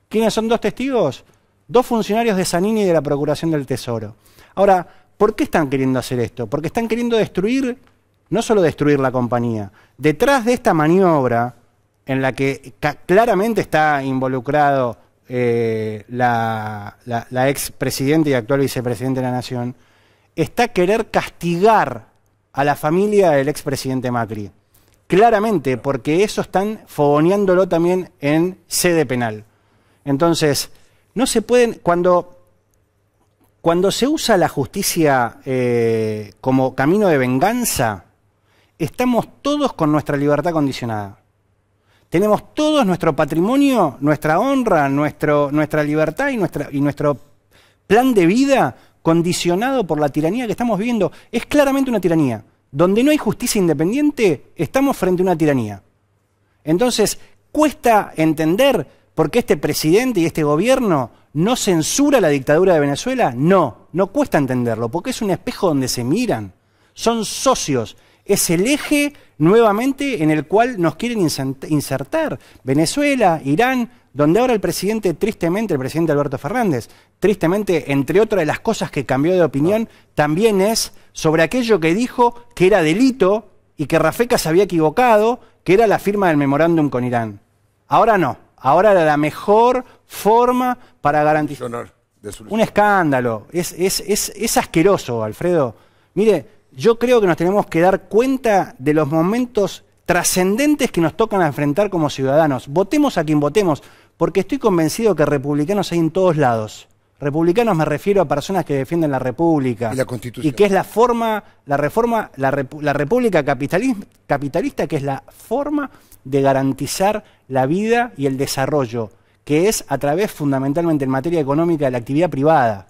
¿Quiénes son 2 testigos? 2 funcionarios de Zanini y de la Procuración del Tesoro. Ahora, ¿por qué están queriendo hacer esto? Porque están queriendo destruir, no solo destruir la compañía. Detrás de esta maniobra, en la que claramente está involucrado la ex presidenta y actual vicepresidenta de la Nación, está querer castigar a la familia del expresidente Macri. Claramente, porque eso están fogoneándolo también en sede penal. Entonces, no se pueden... Cuando se usa la justicia como camino de venganza, estamos todos con nuestra libertad condicionada. Tenemos todos nuestro patrimonio, nuestra honra, nuestra libertad y nuestro plan de vida condicionado por la tiranía que estamos viviendo. Es claramente una tiranía. Donde no hay justicia independiente, estamos frente a una tiranía. Entonces, cuesta entender por qué este presidente y este gobierno no censura la dictadura de Venezuela. No cuesta entenderlo, porque es un espejo donde se miran. Son socios. Es el eje nuevamente en el cual nos quieren insertar. Venezuela, Irán, donde ahora el presidente, tristemente, el presidente Alberto Fernández, tristemente, entre otras de las cosas que cambió de opinión, también es sobre aquello que dijo que era delito y que Rafecas se había equivocado, que era la firma del memorándum con Irán. Ahora no, ahora era la mejor forma para garantizar. Un escándalo, es asqueroso, Alfredo. Mire, yo creo que nos tenemos que dar cuenta de los momentos trascendentes que nos tocan enfrentar como ciudadanos. Votemos a quien votemos, porque estoy convencido que republicanos hay en todos lados. Republicanos me refiero a personas que defienden la República. Y la Constitución. Y que es la República capitalista, que es la forma de garantizar la vida y el desarrollo, que es a través fundamentalmente en materia económica de la actividad privada.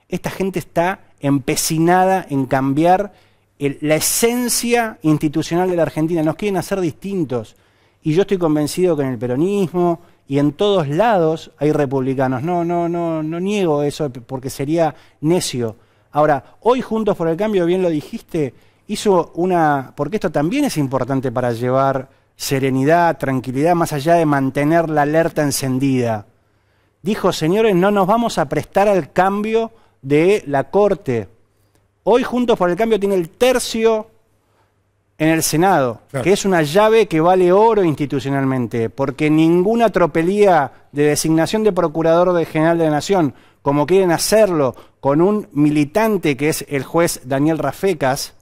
Esta gente está empecinada en cambiar la esencia institucional de la Argentina. Nos quieren hacer distintos. Y yo estoy convencido que en el peronismo y en todos lados hay republicanos. No niego eso porque sería necio. Ahora, hoy Juntos por el Cambio, bien lo dijiste, hizo porque esto también es importante para llevar serenidad, tranquilidad, más allá de mantener la alerta encendida. Dijo, señores, no nos vamos a prestar al cambio de la Corte. Hoy Juntos por el Cambio tiene el tercio en el Senado, claro, que es una llave que vale oro institucionalmente, porque ninguna tropelía de designación de Procurador General de la Nación, como quieren hacerlo con un militante que es el juez Daniel Rafecas,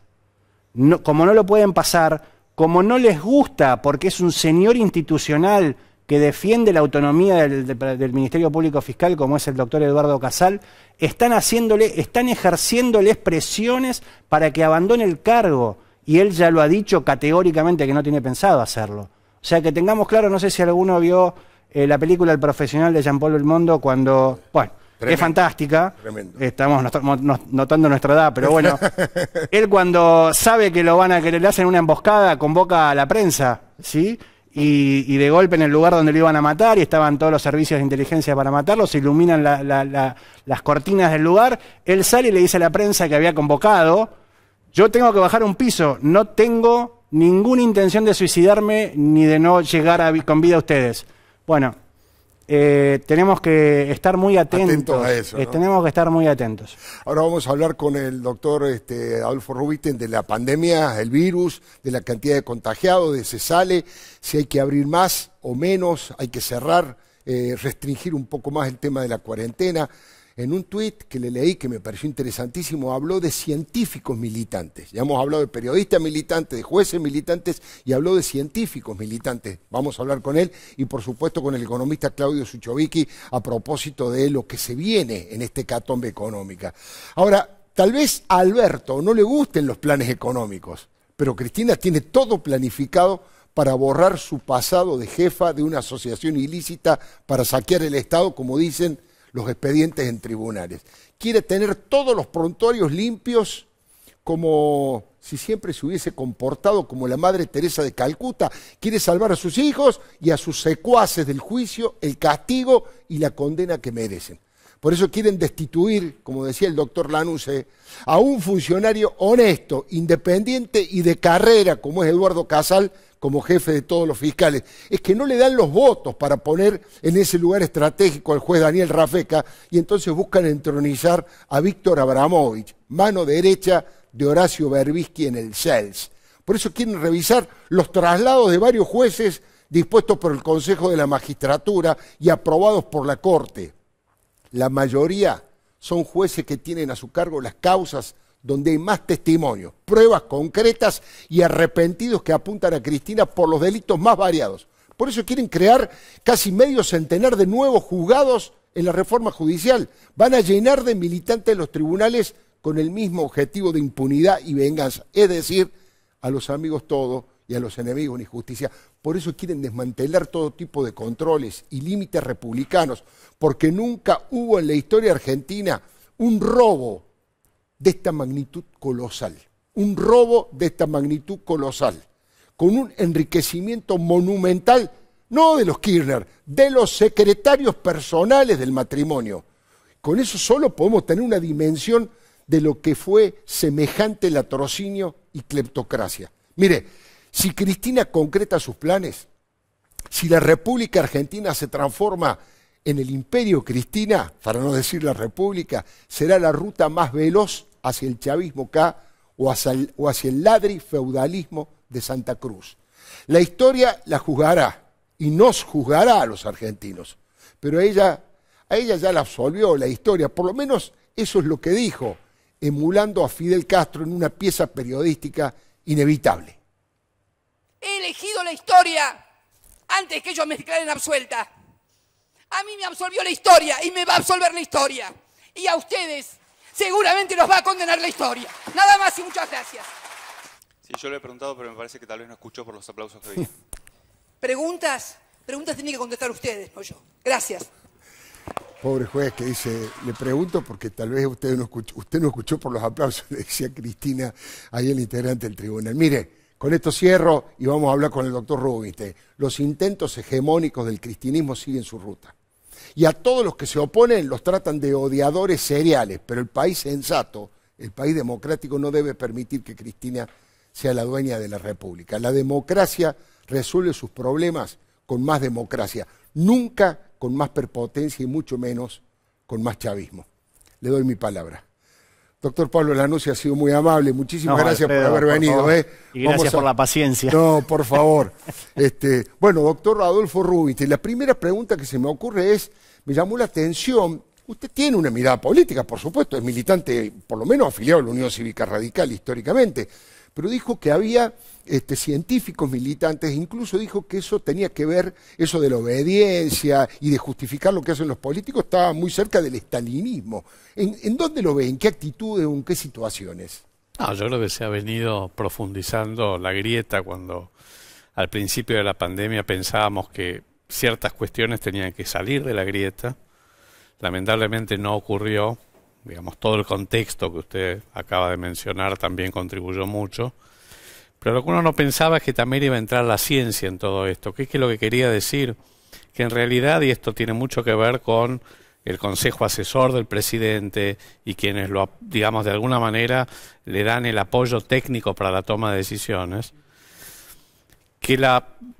como no lo pueden pasar, como no les gusta porque es un señor institucional que defiende la autonomía del Ministerio Público Fiscal, como es el doctor Eduardo Casal, están ejerciéndoles presiones para que abandone el cargo. Y él ya lo ha dicho categóricamente que no tiene pensado hacerlo. O sea, que tengamos claro, no sé si alguno vio la película El Profesional de Jean-Paul Belmondo, cuando, bueno, tremendo, es fantástica, tremendo. Estamos notando nuestra edad, pero bueno, él cuando sabe que lo van a querer, le hacen una emboscada, convoca a la prensa, ¿sí? Y de golpe en el lugar donde lo iban a matar, y estaban todos los servicios de inteligencia para matarlo, se iluminan las cortinas del lugar, él sale y le dice a la prensa que había convocado: yo tengo que bajar un piso, no tengo ninguna intención de suicidarme ni de no llegar con vida a ustedes. Bueno, tenemos que estar muy atentos a eso, ¿no? Tenemos que estar muy atentos. Ahora vamos a hablar con el doctor Adolfo Rubiten de la pandemia, el virus, de la cantidad de contagiados, de se sale, si hay que abrir más o menos, hay que cerrar, restringir un poco más el tema de la cuarentena. En un tuit que le leí, que me pareció interesantísimo, habló de científicos militantes. Ya hemos hablado de periodistas militantes, de jueces militantes, y habló de científicos militantes. Vamos a hablar con él y, por supuesto, con el economista Claudio Suchovicki a propósito de lo que se viene en este hecatombe económica. Ahora, tal vez a Alberto no le gusten los planes económicos, pero Cristina tiene todo planificado para borrar su pasado de jefa de una asociación ilícita para saquear el Estado, como dicen los expedientes en tribunales. Quiere tener todos los prontuarios limpios, como si siempre se hubiese comportado como la Madre Teresa de Calcuta. Quiere salvar a sus hijos y a sus secuaces del juicio, el castigo y la condena que merecen. Por eso quieren destituir, como decía el doctor Lanuse, a un funcionario honesto, independiente y de carrera, como es Eduardo Casal, como jefe de todos los fiscales. Es que no le dan los votos para poner en ese lugar estratégico al juez Daniel Rafeca, y entonces buscan entronizar a Víctor Abramovich, mano derecha de Horacio Berbisky en el CELS. Por eso quieren revisar los traslados de varios jueces dispuestos por el Consejo de la Magistratura y aprobados por la Corte. La mayoría son jueces que tienen a su cargo las causas donde hay más testimonios, pruebas concretas y arrepentidos que apuntan a Cristina por los delitos más variados. Por eso quieren crear casi medio centenar de nuevos juzgados en la reforma judicial. Van a llenar de militantes los tribunales con el mismo objetivo de impunidad y venganza, es decir, a los amigos todo y a los enemigos ni justicia. Por eso quieren desmantelar todo tipo de controles y límites republicanos, porque nunca hubo en la historia argentina un robo de esta magnitud colosal, un robo de esta magnitud colosal, con un enriquecimiento monumental, no de los Kirchner, de los secretarios personales del matrimonio. Con eso solo podemos tener una dimensión de lo que fue semejante latrocinio y cleptocracia. Mire, si Cristina concreta sus planes, si la República Argentina se transforma en el Imperio Cristina, para no decir la República, será la ruta más veloz hacia el chavismo K o hacia el ladri feudalismo de Santa Cruz. La historia la juzgará y nos juzgará a los argentinos, pero a ella ya la absolvió la historia, por lo menos eso es lo que dijo, emulando a Fidel Castro en una pieza periodística inevitable. He elegido la historia antes que ellos me declaren absuelta. A mí me absolvió la historia y me va a absolver la historia. Y a ustedes seguramente los va a condenar la historia. Nada más y muchas gracias. Sí, yo le he preguntado, pero me parece que tal vez no escuchó por los aplausos que vi. Preguntas tienen que contestar ustedes, no yo. Gracias. Pobre juez que dice, le pregunto porque tal vez usted no escuchó por los aplausos, le decía Cristina, ahí el integrante del tribunal. Mire, con esto cierro y vamos a hablar con el doctor Rubinstein. Los intentos hegemónicos del cristianismo siguen su ruta. Y a todos los que se oponen los tratan de odiadores seriales, pero el país sensato, el país democrático no debe permitir que Cristina sea la dueña de la República. La democracia resuelve sus problemas con más democracia, nunca con más prepotencia y mucho menos con más chavismo. Le doy mi palabra. Doctor Pablo Lanuse ha sido muy amable, muchísimas gracias Alfredo, por haber venido. Y gracias por la paciencia. No, por favor. Bueno, doctor Adolfo Rubinstein, la primera pregunta que se me ocurre es, me llamó la atención, usted tiene una mirada política, por supuesto, es militante, por lo menos afiliado a la Unión Cívica Radical históricamente, pero dijo que había científicos militantes, incluso dijo que eso tenía que ver, eso de la obediencia y de justificar lo que hacen los políticos, estaba muy cerca del estalinismo. ¿En dónde lo ve? ¿En qué actitudes o en qué situaciones? No, yo creo que se ha venido profundizando la grieta cuando al principio de la pandemia pensábamos que ciertas cuestiones tenían que salir de la grieta. Lamentablemente no ocurrió. Digamos, todo el contexto que usted acaba de mencionar también contribuyó mucho. Pero lo que uno no pensaba es que también iba a entrar la ciencia en todo esto. ¿Qué es lo que quería decir? Que en realidad, y esto tiene mucho que ver con el consejo asesor del presidente y quienes lo, digamos, de alguna manera le dan el apoyo técnico para la toma de decisiones, que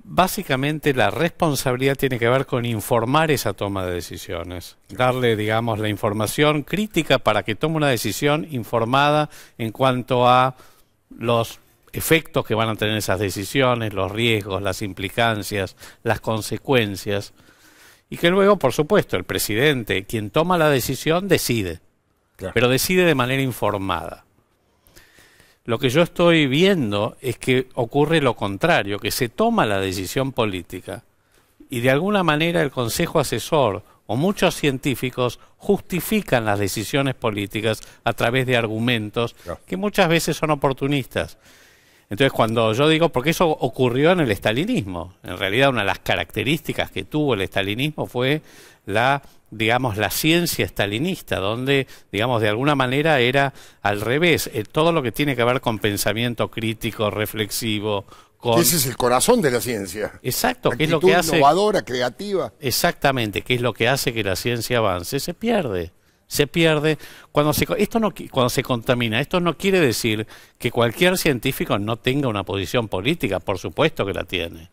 básicamente la responsabilidad tiene que ver con informar esa toma de decisiones, darle, digamos, la información crítica para que tome una decisión informada en cuanto a los efectos que van a tener esas decisiones, los riesgos, las implicancias, las consecuencias, y que luego, por supuesto, el presidente, quien toma la decisión, decide, claro, pero decide de manera informada. Lo que yo estoy viendo es que ocurre lo contrario, que se toma la decisión política y de alguna manera el Consejo Asesor o muchos científicos justifican las decisiones políticas a través de argumentos que muchas veces son oportunistas. Entonces, cuando yo digo, porque eso ocurrió en el estalinismo, en realidad una de las características que tuvo el estalinismo fue la ciencia estalinista, donde, digamos, de alguna manera era al revés, todo lo que tiene que ver con pensamiento crítico, reflexivo, con... Ese es el corazón de la ciencia. Exacto, que es lo que hace... innovadora, creativa. Exactamente, que es lo que hace que la ciencia avance. Se pierde. Se pierde cuando se contamina. Esto no quiere decir que cualquier científico no tenga una posición política, por supuesto que la tiene.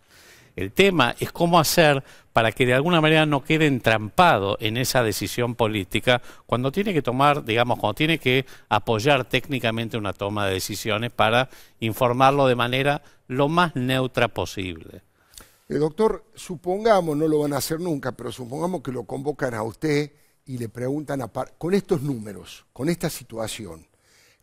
El tema es cómo hacer para que de alguna manera no quede entrampado en esa decisión política cuando tiene que tomar, digamos, cuando tiene que apoyar técnicamente una toma de decisiones para informarlo de manera lo más neutra posible. Doctor, supongamos, no lo van a hacer nunca, pero supongamos que lo convocan a usted y le preguntan, con estos números, con esta situación,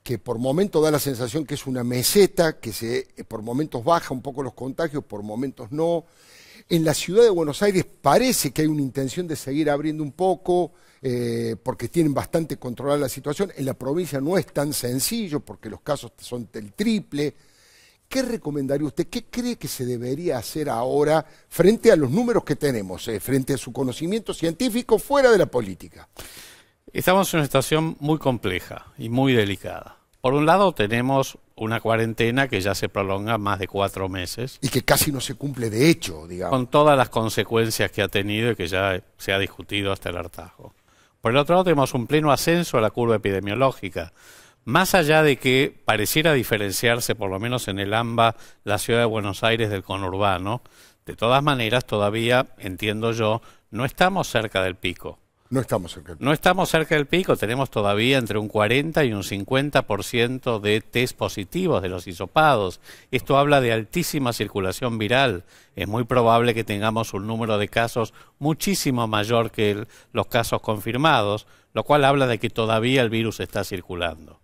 que por momentos da la sensación que es una meseta, que por momentos baja un poco los contagios, por momentos no. En la ciudad de Buenos Aires parece que hay una intención de seguir abriendo un poco, porque tienen bastante controlada la situación. En la provincia no es tan sencillo, porque los casos son del triple. ¿Qué recomendaría usted? ¿Qué cree que se debería hacer ahora frente a los números que tenemos, frente a su conocimiento científico fuera de la política? Estamos en una situación muy compleja y muy delicada. Por un lado tenemos una cuarentena que ya se prolonga más de 4 meses. Y que casi no se cumple de hecho, digamos. Con todas las consecuencias que ha tenido y que ya se ha discutido hasta el hartazgo. Por el otro lado tenemos un pleno ascenso a la curva epidemiológica. Más allá de que pareciera diferenciarse, por lo menos en el AMBA, la ciudad de Buenos Aires del conurbano, de todas maneras todavía, entiendo yo, no estamos cerca del pico. No estamos cerca del pico. No estamos cerca del pico, tenemos todavía entre un 40 y un 50% de test positivos de los hisopados. Esto habla de altísima circulación viral. Es muy probable que tengamos un número de casos muchísimo mayor que los casos confirmados, lo cual habla de que todavía el virus está circulando.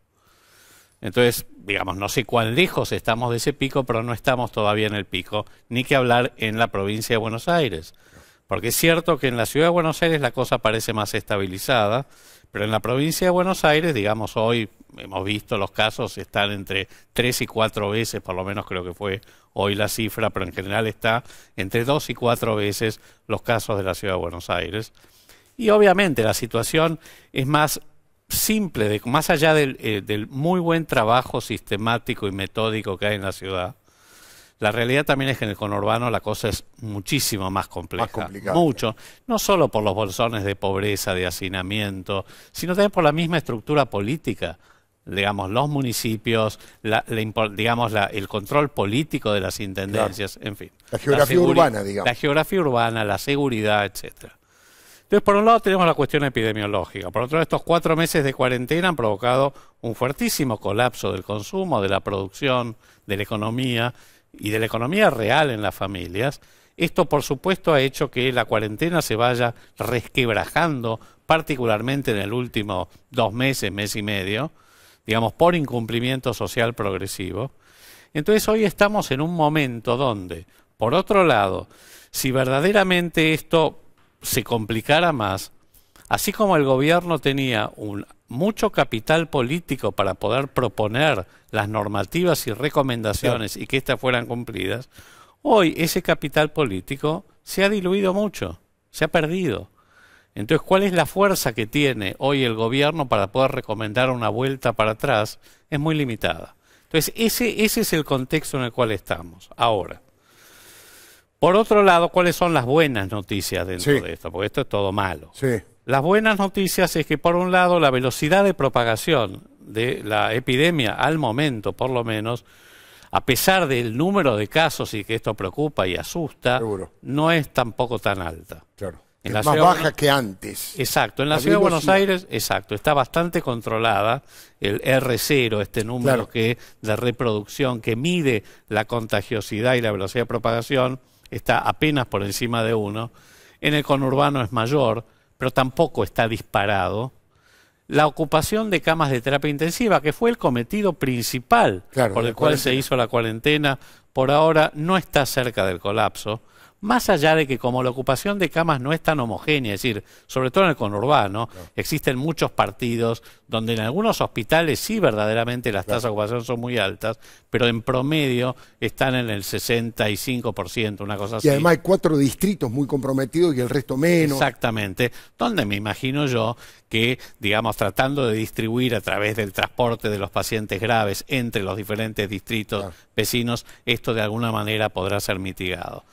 Entonces, digamos, no sé cuán lejos estamos de ese pico, pero no estamos todavía en el pico, ni que hablar en la provincia de Buenos Aires. Porque es cierto que en la ciudad de Buenos Aires la cosa parece más estabilizada, pero en la provincia de Buenos Aires, digamos, hoy hemos visto los casos están entre 3 y 4 veces, por lo menos creo que fue hoy la cifra, pero en general está entre 2 y 4 veces los casos de la ciudad de Buenos Aires. Y obviamente la situación es más simple, más allá del muy buen trabajo sistemático y metódico que hay en la ciudad. La realidad también es que en el conurbano la cosa es muchísimo más compleja. Más complicada. Mucho. No solo por los bolsones de pobreza, de hacinamiento, sino también por la misma estructura política. Digamos, los municipios, el control político de las intendencias, claro. En fin. La geografía urbana, digamos. La geografía urbana, la seguridad, etcétera. Entonces, por un lado tenemos la cuestión epidemiológica. Por otro lado, estos 4 meses de cuarentena han provocado un fuertísimo colapso del consumo, de la producción, de la economía y de la economía real en las familias. Esto, por supuesto, ha hecho que la cuarentena se vaya resquebrajando, particularmente en el último 2 meses, mes y medio, digamos, por incumplimiento social progresivo. Entonces, hoy estamos en un momento donde, por otro lado, si verdaderamente esto se complicara más, así como el gobierno tenía mucho capital político para poder proponer las normativas y recomendaciones, claro, y que éstas fueran cumplidas, hoy ese capital político se ha diluido mucho, se ha perdido. Entonces, ¿cuál es la fuerza que tiene hoy el gobierno para poder recomendar una vuelta para atrás? Es muy limitada. Entonces, ese es el contexto en el cual estamos ahora. Por otro lado, ¿cuáles son las buenas noticias dentro de esto? Porque esto es todo malo. Sí. Las buenas noticias es que, por un lado, la velocidad de propagación de la epidemia al momento, por lo menos, a pesar del número de casos y que esto preocupa y asusta, seguro, no es tampoco tan alta. Claro. Es más baja que antes. Exacto. En la ciudad de Buenos Aires, exacto, está bastante controlada. El R0, este número, claro, de reproducción que mide la contagiosidad y la velocidad de propagación, está apenas por encima de 1. En el conurbano es mayor, pero tampoco está disparado. La ocupación de camas de terapia intensiva, que fue el cometido principal, claro, por el cual se hizo la cuarentena, por ahora no está cerca del colapso. más allá de que como la ocupación de camas no es tan homogénea, es decir, sobre todo en el conurbano, existen muchos partidos donde en algunos hospitales sí verdaderamente las tasas de ocupación son muy altas, pero en promedio están en el 65%, una cosa así. Y además hay 4 distritos muy comprometidos y el resto menos. Exactamente, donde me imagino yo que, digamos, tratando de distribuir a través del transporte de los pacientes graves entre los diferentes distritos vecinos, esto de alguna manera podrá ser mitigado.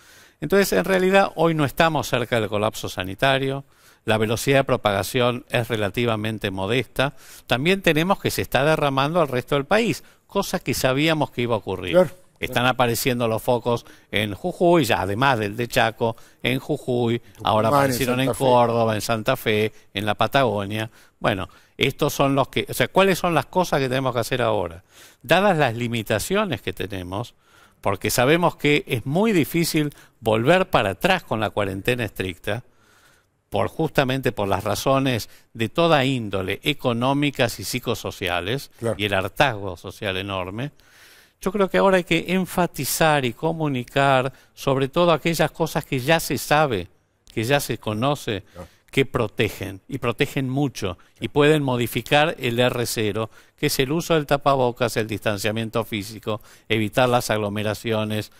Entonces, en realidad, hoy no estamos cerca del colapso sanitario. La velocidad de propagación es relativamente modesta. También tenemos que se está derramando al resto del país, cosa que sabíamos que iba a ocurrir. Están apareciendo los focos en Jujuy, ya además del de Chaco, en Jujuy, ahora aparecieron en Córdoba, en Santa Fe, en la Patagonia. Bueno, estos son los que, o sea, ¿cuáles son las cosas que tenemos que hacer ahora? Dadas las limitaciones que tenemos, porque sabemos que es muy difícil volver para atrás con la cuarentena estricta, justamente por las razones de toda índole, económicas y psicosociales, y el hartazgo social enorme. Yo creo que ahora hay que enfatizar y comunicar sobre todo aquellas cosas que ya se sabe, que ya se conoce, que protegen, y protegen mucho, y pueden modificar el R0, que es el uso del tapabocas, el distanciamiento físico, evitar las aglomeraciones,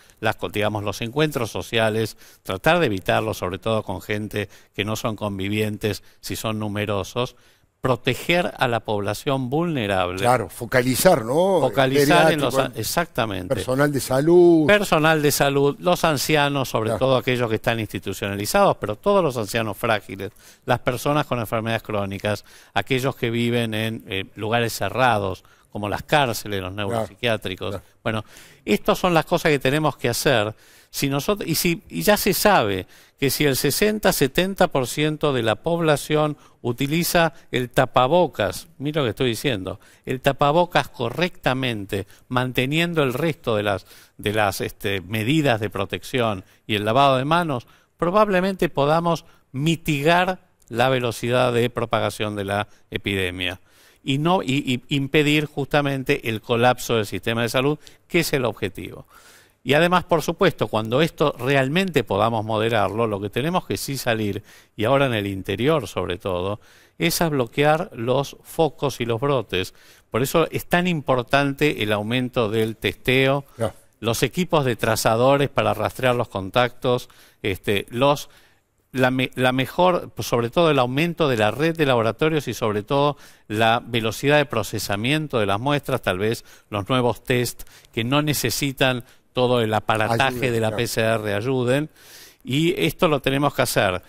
digamos, los encuentros sociales, tratar de evitarlos, sobre todo con gente que no son convivientes, si son numerosos, proteger a la población vulnerable. Claro, focalizar, ¿no? Focalizar en los... Exactamente. Personal de salud. Personal de salud, los ancianos, sobre todo aquellos que están institucionalizados, pero todos los ancianos frágiles, las personas con enfermedades crónicas, aquellos que viven en lugares cerrados, como las cárceles, los neuropsiquiátricos. Bueno, estas son las cosas que tenemos que hacer. Si nosotros, y ya se sabe que si el 60-70% de la población utiliza el tapabocas, mira lo que estoy diciendo, el tapabocas correctamente, manteniendo el resto de las medidas de protección y el lavado de manos, probablemente podamos mitigar la velocidad de propagación de la epidemia y impedir justamente el colapso del sistema de salud, que es el objetivo. Y además, por supuesto, cuando esto realmente podamos moderarlo, lo que tenemos que sí salir, y ahora en el interior sobre todo, es a bloquear los focos y los brotes. Por eso es tan importante el aumento del testeo, los equipos de trazadores para rastrear los contactos, la mejor, sobre todo el aumento de la red de laboratorios y sobre todo la velocidad de procesamiento de las muestras, tal vez los nuevos test que no necesitan todo el aparataje de la PCR ayuden, y esto lo tenemos que hacer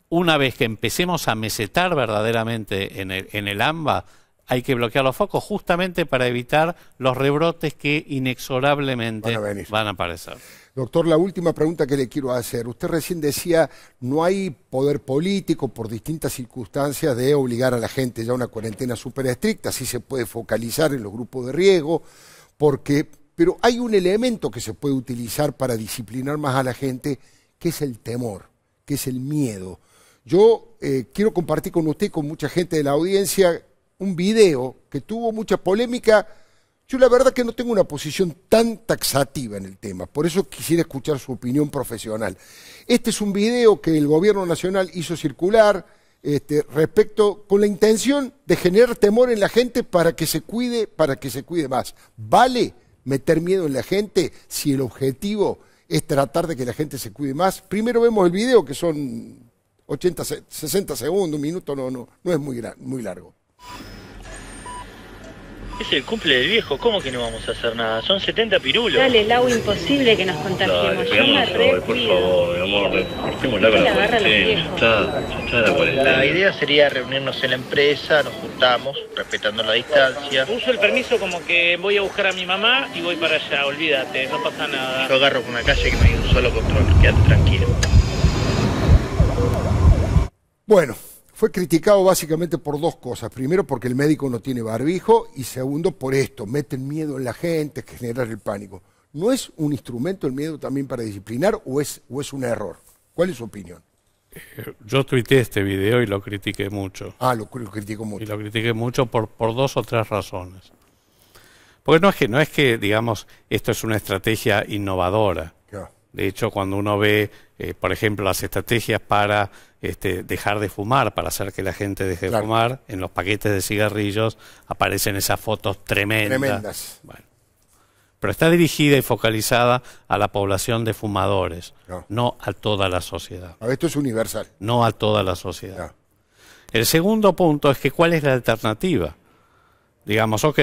una vez que empecemos a mesetar verdaderamente en el AMBA. Hay que bloquear los focos justamente para evitar los rebrotes que inexorablemente van a aparecer. Doctor, la última pregunta que le quiero hacer. Usted recién decía, no hay poder político por distintas circunstancias de obligar a la gente ya a una cuarentena súper estricta, así se puede focalizar en los grupos de riesgo, pero hay un elemento que se puede utilizar para disciplinar más a la gente, que es el temor, que es el miedo. Yo quiero compartir con usted y con mucha gente de la audiencia un video que tuvo mucha polémica. Yo la verdad que no tengo una posición tan taxativa en el tema, por eso quisiera escuchar su opinión profesional. Este es un video que el gobierno nacional hizo circular con la intención de generar temor en la gente para que se cuide más. ¿Vale meter miedo en la gente si el objetivo es tratar de que la gente se cuide más? Primero vemos el video, que son 80, 60 segundos, un minuto, no es muy largo. Es el cumple del viejo, ¿cómo que no vamos a hacer nada? Son 70 pirulos. Dale, Lau, imposible que nos contagiemos. Dale, yo me re por favor, mi amor, cortémosla con la cuarentena. Ya está la cuarentena. La idea sería reunirnos en la empresa, nos juntamos, respetando la distancia. Uso el permiso como que voy a buscar a mi mamá y voy para allá, olvídate, no pasa nada. Yo agarro por una calle que no hay un solo control, quédate tranquilo. Bueno, fue criticado básicamente por dos cosas. Primero, porque el médico no tiene barbijo, y segundo, por esto, meten miedo en la gente, generar el pánico. ¿No es un instrumento el miedo también para disciplinar o es un error? ¿Cuál es su opinión? Yo tuiteé este video y lo critiqué mucho. Lo critico mucho. Y lo critiqué mucho por 2 o 3 razones. Porque no es que, digamos, esto es una estrategia innovadora. De hecho, cuando uno ve, por ejemplo, las estrategias para dejar de fumar, para hacer que la gente deje de fumar, en los paquetes de cigarrillos aparecen esas fotos tremendas. Bueno, pero está dirigida y focalizada a la población de fumadores, no a toda la sociedad. Esto es universal. No a toda la sociedad. El segundo punto es que ¿cuál es la alternativa? Digamos, ok,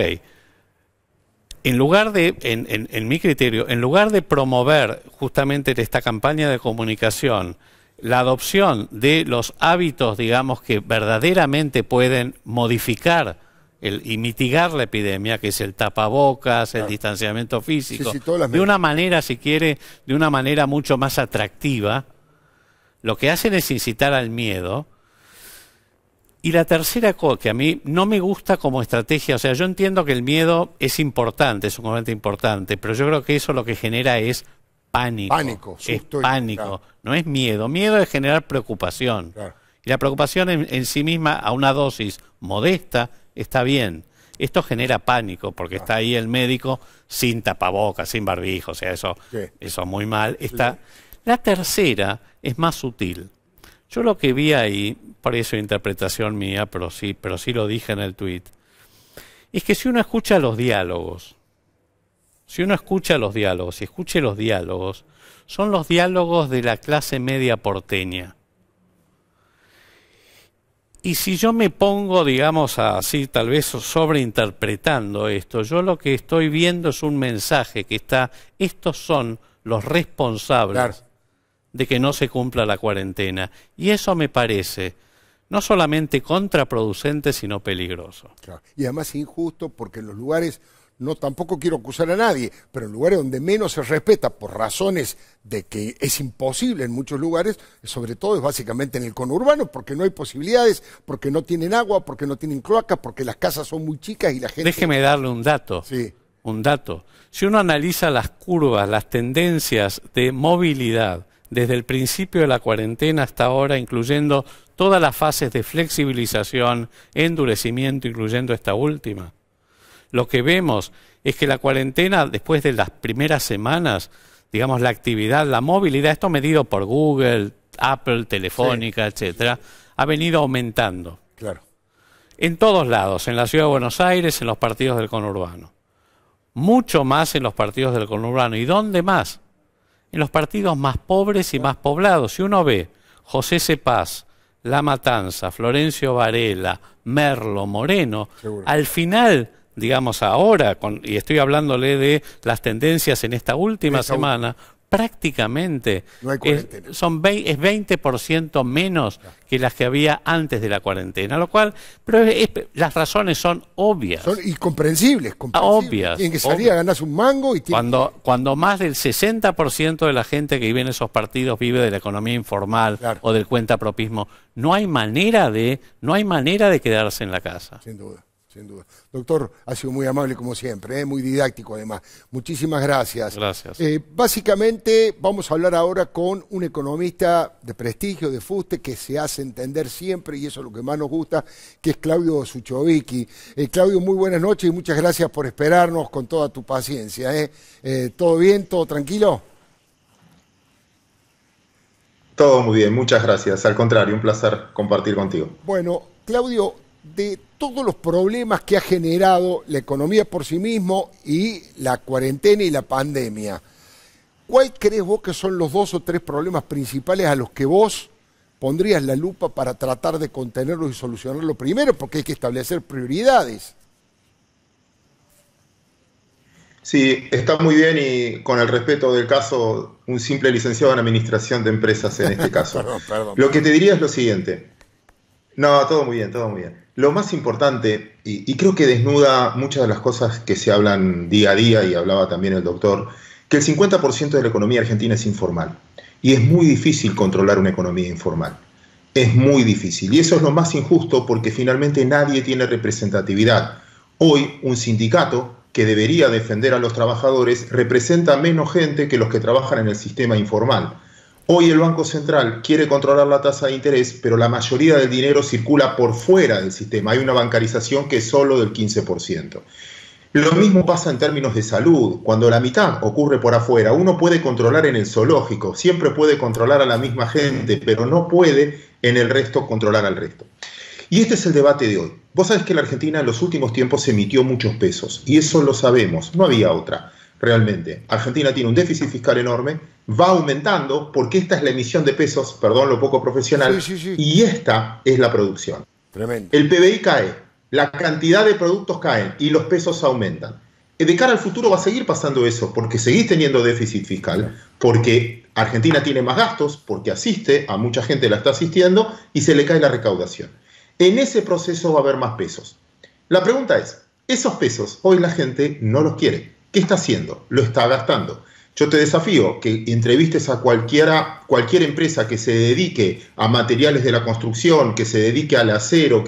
en lugar de, en mi criterio, en lugar de promover justamente esta campaña de comunicación, la adopción de los hábitos, digamos, que verdaderamente pueden modificar y mitigar la epidemia, que es el tapabocas, el distanciamiento físico, de una manera, si quiere, de una manera mucho más atractiva, lo que hacen es incitar al miedo. Y la tercera cosa, que a mí no me gusta como estrategia, o sea, yo entiendo que el miedo es importante, es un componente importante, pero yo creo que eso lo que genera es pánico. Pánico, es pánico, no es miedo. Miedo es generar preocupación. Y la preocupación en sí misma, a una dosis modesta, está bien. Esto genera pánico, porque está ahí el médico sin tapabocas, sin barbijo, o sea, eso es muy mal. La tercera es más sutil. Yo lo que vi ahí, por eso interpretación mía, pero sí lo dije en el tuit, es que si uno escucha los diálogos, y escuche los diálogos, son los diálogos de la clase media porteña. Y si yo me pongo, digamos, así, tal vez sobreinterpretando esto, yo lo que estoy viendo es un mensaje que está, estos son los responsables de que no se cumpla la cuarentena. Y eso me parece no solamente contraproducente, sino peligroso. Y además injusto, porque en los lugares, no tampoco quiero acusar a nadie, pero en lugares donde menos se respeta por razones de que es imposible en muchos lugares, sobre todo es básicamente en el conurbano, porque no hay posibilidades, porque no tienen agua, porque no tienen cloacas, porque las casas son muy chicas y la gente... Déjeme darle un dato. Un dato. Si uno analiza las curvas, las tendencias de movilidad, desde el principio de la cuarentena hasta ahora, incluyendo todas las fases de flexibilización, endurecimiento, incluyendo esta última, lo que vemos es que la cuarentena, después de las primeras semanas, digamos, la actividad, la movilidad, esto medido por Google, Apple, Telefónica, etcétera, ha venido aumentando. En todos lados, en la Ciudad de Buenos Aires, en los partidos del conurbano. Mucho más en los partidos del conurbano. ¿Y dónde más? En los partidos más pobres y más poblados. Si uno ve José Cepaz, La Matanza, Florencio Varela, Merlo, Moreno, al final, digamos ahora, y estoy hablándole de las tendencias en esta última semana, prácticamente no hay es 20% menos que las que había antes de la cuarentena, lo cual, pero las razones son obvias. Son incomprensibles, obvias. Tienen que salir a ganarse un mango. Cuando más del 60% de la gente que vive en esos partidos vive de la economía informal o del cuentapropismo, no hay manera de quedarse en la casa. Sin duda. Sin duda. Doctor, ha sido muy amable como siempre, muy didáctico además. Muchísimas gracias. Gracias. Básicamente vamos a hablar ahora con un economista de prestigio, de fuste, que se hace entender siempre, y eso es lo que más nos gusta, que es Claudio Suchovicki. Claudio, muy buenas noches y muchas gracias por esperarnos con toda tu paciencia. ¿Todo bien? ¿Todo tranquilo? Todo muy bien, muchas gracias. Al contrario, un placer compartir contigo. Bueno, Claudio, de todos los problemas que ha generado la economía por sí mismo y la cuarentena y la pandemia, ¿cuál crees vos que son los 2 o 3 problemas principales a los que vos pondrías la lupa para tratar de contenerlos y solucionarlo primero? Porque hay que establecer prioridades. Sí, está muy bien, y con el respeto del caso, un simple licenciado en administración de empresas en este caso. Perdón. Lo que te diría es lo siguiente. No, todo muy bien, todo muy bien. Lo más importante, y creo que desnuda muchas de las cosas que se hablan día a día, y hablaba también el doctor, que el 50% de la economía argentina es informal. Y es muy difícil controlar una economía informal. Es muy difícil. Y eso es lo más injusto, porque finalmente nadie tiene representatividad. Hoy, un sindicato que debería defender a los trabajadores representa menos gente que los que trabajan en el sistema informal. Hoy el Banco Central quiere controlar la tasa de interés, pero la mayoría del dinero circula por fuera del sistema. Hay una bancarización que es solo del 15%. Lo mismo pasa en términos de salud. Cuando la mitad ocurre por afuera, uno puede controlar en el zoológico, siempre puede controlar a la misma gente, pero no puede en el resto controlar al resto. Y este es el debate de hoy. Vos sabés que la Argentina en los últimos tiempos emitió muchos pesos, y eso lo sabemos, no había otra, realmente. Argentina tiene un déficit fiscal enorme, va aumentando, porque esta es la emisión de pesos, perdón lo poco profesional, y esta es la producción. Tremendo. El PBI cae. La cantidad de productos caen y los pesos aumentan. De cara al futuro va a seguir pasando eso, porque seguís teniendo déficit fiscal, porque Argentina tiene más gastos, porque asiste, a mucha gente la está asistiendo, y se le cae la recaudación. En ese proceso va a haber más pesos. La pregunta es, esos pesos hoy la gente no los quiere. ¿Qué está haciendo? Lo está gastando. Yo te desafío que entrevistes a cualquier empresa que se dedique a materiales de la construcción, que se dedique al acero,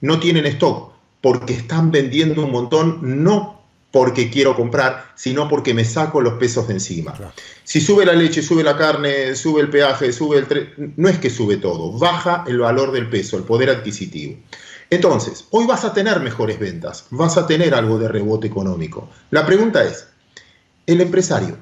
no tienen stock, porque están vendiendo un montón, no porque quiero comprar, sino porque me saco los pesos de encima. Claro. Si sube la leche, sube la carne, sube el peaje, no es que sube todo, baja el valor del peso, el poder adquisitivo. Entonces, hoy vas a tener mejores ventas, vas a tener algo de rebote económico. La pregunta es, el empresario,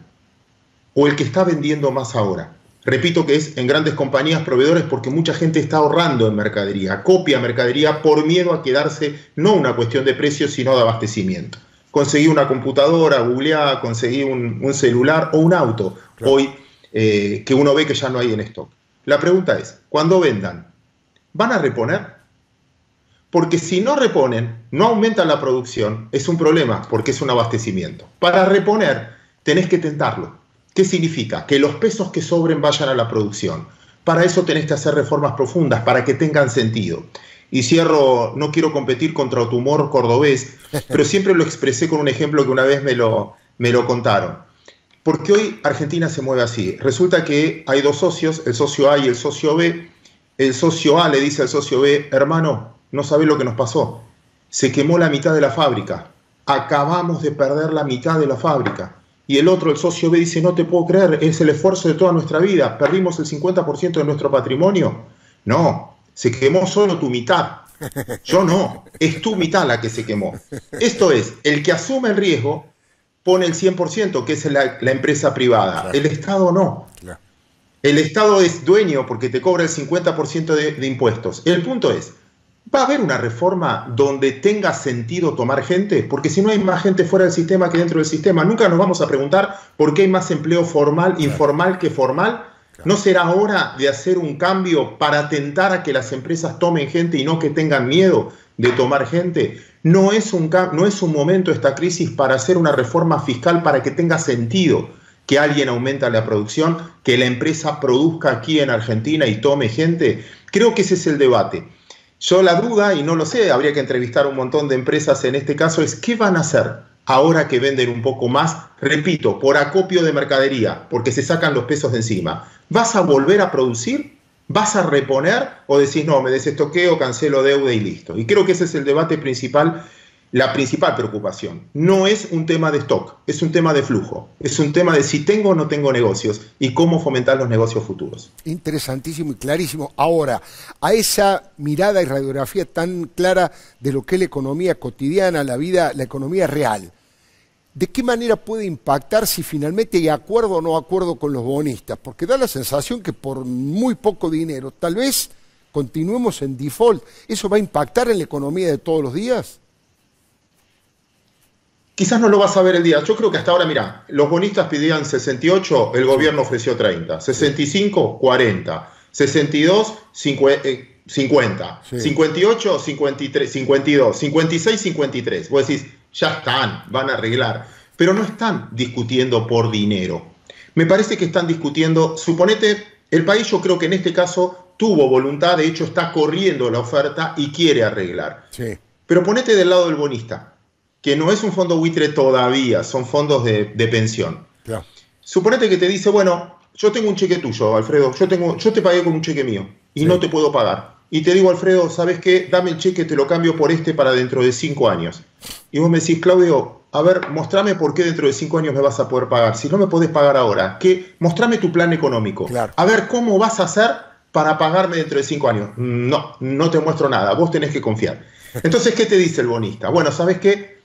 o el que está vendiendo más ahora. Repito que es en grandes compañías proveedores porque mucha gente está ahorrando en mercadería, copia mercadería por miedo a quedarse, no una cuestión de precio, sino de abastecimiento. Conseguí una computadora, googleá, conseguí un celular o un auto, claro, hoy que uno ve que ya no hay en stock. La pregunta es, cuando vendan, ¿van a reponer? Porque si no reponen, no aumentan la producción, es un problema porque es un abastecimiento. Para reponer, tenés que tentarlo. ¿Qué significa? Que los pesos que sobren vayan a la producción. Para eso tenés que hacer reformas profundas, para que tengan sentido. Y cierro, no quiero competir contra tu humor cordobés, pero siempre lo expresé con un ejemplo que una vez me lo contaron. Porque hoy Argentina se mueve así. Resulta que hay dos socios, el socio A y el socio B. El socio A le dice al socio B, hermano, no sabés lo que nos pasó. Se quemó la mitad de la fábrica. Acabamos de perder la mitad de la fábrica. Y el otro, el socio B, dice, no te puedo creer, es el esfuerzo de toda nuestra vida, perdimos el 50% de nuestro patrimonio. No, se quemó solo tu mitad. Yo no, es tu mitad la que se quemó. Esto es, el que asume el riesgo pone el 100%, que es la empresa privada. Claro. El Estado no. Claro. El Estado es dueño porque te cobra el 50% de impuestos. El punto es, ¿va a haber una reforma donde tenga sentido tomar gente? Porque si no hay más gente fuera del sistema que dentro del sistema, nunca nos vamos a preguntar por qué hay más empleo formal, informal que formal. ¿No será hora de hacer un cambio para atentar a que las empresas tomen gente y no que tengan miedo de tomar gente? No es un momento esta crisis para hacer una reforma fiscal para que tenga sentido que alguien aumente la producción, que la empresa produzca aquí en Argentina y tome gente. Creo que ese es el debate. Yo la duda, y no lo sé, habría que entrevistar a un montón de empresas en este caso, es ¿qué van a hacer ahora que venden un poco más? Repito, por acopio de mercadería, porque se sacan los pesos de encima. ¿Vas a volver a producir? ¿Vas a reponer? ¿O decís, no, me desestoqueo, cancelo deuda y listo? Y creo que ese es el debate principal, la principal preocupación. No es un tema de stock, es un tema de flujo. Es un tema de si tengo o no tengo negocios y cómo fomentar los negocios futuros. Interesantísimo y clarísimo. Ahora, a esa mirada y radiografía tan clara de lo que es la economía cotidiana, la vida, la economía real, ¿de qué manera puede impactar si finalmente hay acuerdo o no acuerdo con los bonistas? Porque da la sensación que por muy poco dinero, tal vez continuemos en default. ¿Eso va a impactar en la economía de todos los días? Quizás no lo vas a ver el día. Yo creo que hasta ahora, mirá, los bonistas pedían 68, el gobierno ofreció 30. 65, 40. 62, 50. Sí. 58, 53, 52. 56, 53. Vos decís, ya están, van a arreglar. Pero no están discutiendo por dinero. Me parece que están discutiendo, suponete, el país yo creo que en este caso tuvo voluntad, de hecho está corriendo la oferta y quiere arreglar. Sí. Pero ponete del lado del bonista, que no es un fondo buitre todavía, son fondos de pensión. Claro. Suponete que te dice, bueno, yo tengo un cheque tuyo, Alfredo, yo te pagué con un cheque mío y no te puedo pagar. Y te digo, Alfredo, ¿sabes qué? Dame el cheque, te lo cambio por este para dentro de 5 años. Y vos me decís, Claudio, a ver, mostrame por qué dentro de 5 años me vas a poder pagar. Si no me podés pagar ahora, mostrame tu plan económico. Claro. A ver, ¿cómo vas a hacer para pagarme dentro de 5 años? No, no te muestro nada, vos tenés que confiar. Entonces, ¿qué te dice el bonista? Bueno, ¿sabes qué?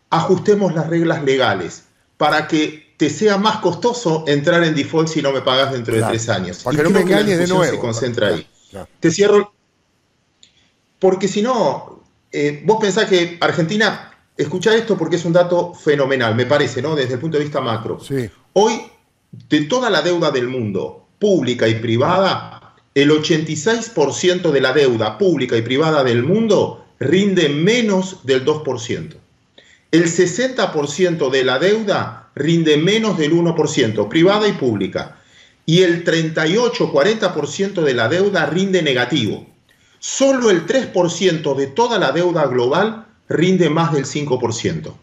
ajustemos las reglas legales para que te sea más costoso entrar en default si no me pagas dentro de 3 años. Para que no me engañes de nuevo. Se concentra ahí. Te cierro. Porque si no, vos pensás que Argentina, escuchá esto porque es un dato fenomenal, me parece, ¿no? Desde el punto de vista macro. Sí. Hoy, de toda la deuda del mundo, pública y privada, el 86% de la deuda pública y privada del mundo rinde menos del 2%. El 60% de la deuda rinde menos del 1%, privada y pública. Y el 38-40% de la deuda rinde negativo. Solo el 3% de toda la deuda global rinde más del 5%.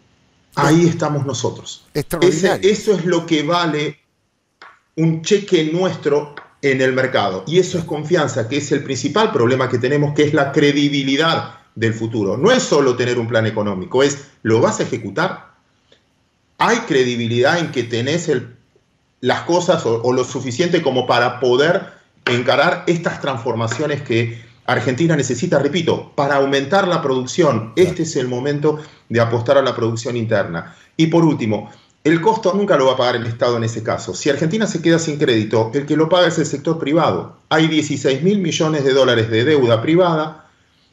Ahí estamos nosotros. Eso es lo que vale un cheque nuestro en el mercado. Y eso es confianza, que es el principal problema que tenemos, que es la credibilidad del futuro. No es solo tener un plan económico, es ¿lo vas a ejecutar? ¿Hay credibilidad en que tenés las cosas o lo suficiente como para poder encarar estas transformaciones que Argentina necesita? Repito, para aumentar la producción. Este es el momento de apostar a la producción interna. Y por último, el costo nunca lo va a pagar el Estado en ese caso. Si Argentina se queda sin crédito, el que lo paga es el sector privado. Hay 16.000 millones de dólares de deuda privada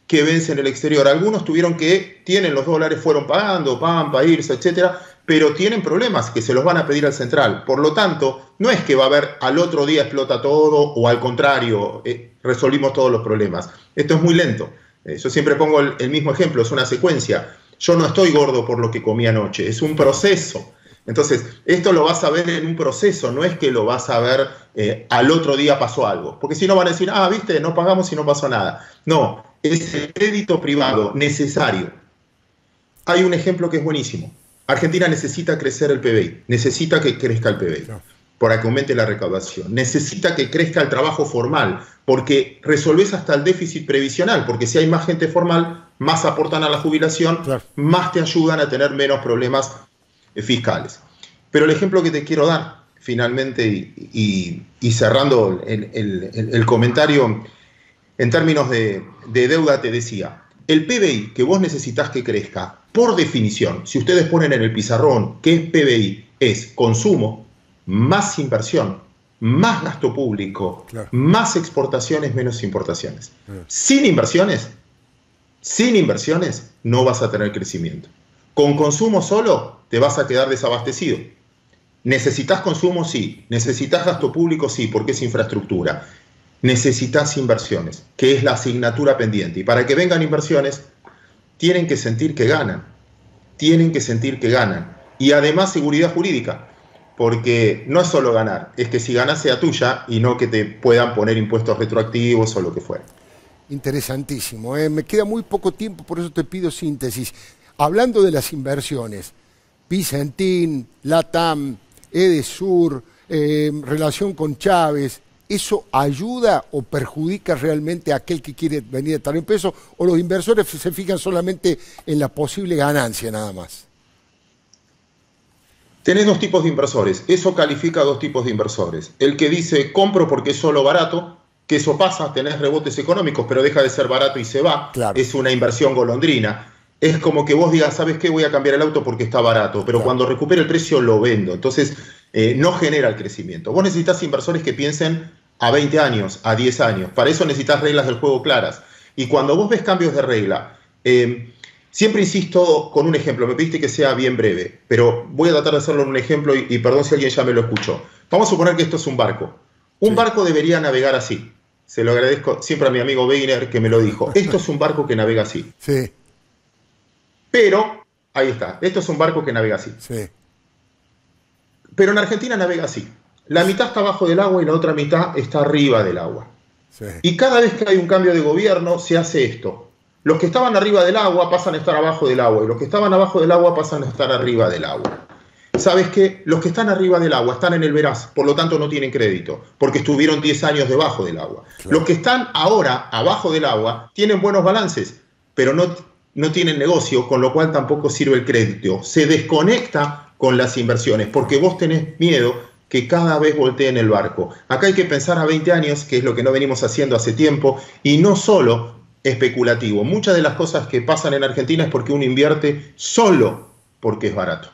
que vence en el exterior. Algunos tienen los dólares, fueron pagando, Pampa, IRSA, etcétera, pero tienen problemas que se los van a pedir al central. Por lo tanto, no es que va a haber al otro día explota todo o al contrario, resolvimos todos los problemas. Esto es muy lento. Yo siempre pongo el mismo ejemplo, es una secuencia. Yo no estoy gordo por lo que comí anoche, es un proceso. Entonces, esto lo vas a ver en un proceso, no es que lo vas a ver al otro día pasó algo. Porque si no van a decir, viste, no pagamos y no pasó nada. No, es el crédito privado necesario. Hay un ejemplo que es buenísimo. Argentina necesita crecer el PBI, necesita que crezca el PBI para que aumente la recaudación. Necesita que crezca el trabajo formal, porque resolvés hasta el déficit previsional, porque si hay más gente formal, más aportan a la jubilación, más te ayudan a tener menos problemas fiscales. Pero el ejemplo que te quiero dar, finalmente, y cerrando el comentario, en términos de deuda te decía, el PBI que vos necesitás que crezca, por definición, si ustedes ponen en el pizarrón qué es PBI, es consumo, más inversión, más gasto público, más exportaciones, menos importaciones. Sin inversiones, no vas a tener crecimiento. Con consumo solo te vas a quedar desabastecido. ¿Necesitas consumo? Sí. ¿Necesitas gasto público? Sí, porque es infraestructura. Necesitas inversiones, que es la asignatura pendiente. Y para que vengan inversiones, tienen que sentir que ganan. Tienen que sentir que ganan. Y además seguridad jurídica, porque no es solo ganar, es que si ganas sea tuya y no que te puedan poner impuestos retroactivos o lo que fuera. Interesantísimo. Me queda muy poco tiempo, por eso te pido síntesis. Hablando de las inversiones, Vicentín, LATAM, Edesur, relación con Chávez, ¿eso ayuda o perjudica realmente a aquel que quiere venir a estar en peso? ¿O los inversores se fijan solamente en la posible ganancia nada más? Tenés dos tipos de inversores. Eso califica a dos tipos de inversores. El que dice compro porque es solo barato, que eso pasa, tenés rebotes económicos, pero deja de ser barato y se va. Claro. Es una inversión golondrina. Es como que vos digas, ¿sabes qué? Voy a cambiar el auto porque está barato, pero cuando recupere el precio lo vendo. Entonces, no genera el crecimiento. Vos necesitas inversores que piensen a 20 años, a 10 años. Para eso necesitas reglas del juego claras. Y cuando vos ves cambios de regla, siempre insisto con un ejemplo. Me pediste que sea bien breve, pero voy a tratar de hacerlo en un ejemplo y perdón si alguien ya me lo escuchó. Vamos a suponer que esto es un barco. Un barco debería navegar así. Se lo agradezco siempre a mi amigo Weiner que me lo dijo. Esto es un barco que navega así. Sí. Pero, ahí está, esto es un barco que navega así. Sí. Pero en Argentina navega así. La mitad está abajo del agua y la otra mitad está arriba del agua. Sí. Y cada vez que hay un cambio de gobierno se hace esto. Los que estaban arriba del agua pasan a estar abajo del agua y los que estaban abajo del agua pasan a estar arriba del agua. ¿Sabes qué? Los que están arriba del agua están en el veraz, por lo tanto no tienen crédito, porque estuvieron 10 años debajo del agua. Claro. Los que están ahora abajo del agua tienen buenos balances, pero no tienen negocio, con lo cual tampoco sirve el crédito. Se desconecta con las inversiones, porque vos tenés miedo que cada vez volteen el barco. Acá hay que pensar a 20 años, que es lo que no venimos haciendo hace tiempo, y no solo especulativo. Muchas de las cosas que pasan en Argentina es porque uno invierte solo porque es barato.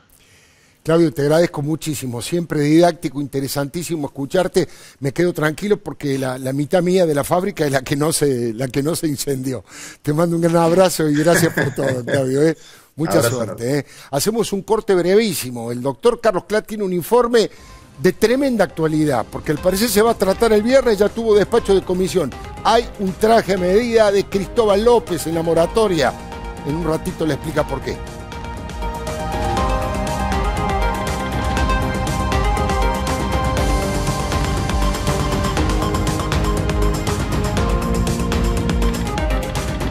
Claudio, te agradezco muchísimo, siempre didáctico, interesantísimo escucharte. Me quedo tranquilo porque la mitad mía de la fábrica es la que no se incendió. Te mando un gran abrazo y gracias por todo, Claudio. Mucha suerte. Hacemos un corte brevísimo. El doctor Carlos Klatt tiene un informe de tremenda actualidad, porque al parecer se va a tratar el viernes, ya tuvo despacho de comisión. Hay un traje a medida de Cristóbal López en la moratoria. En un ratito le explica por qué.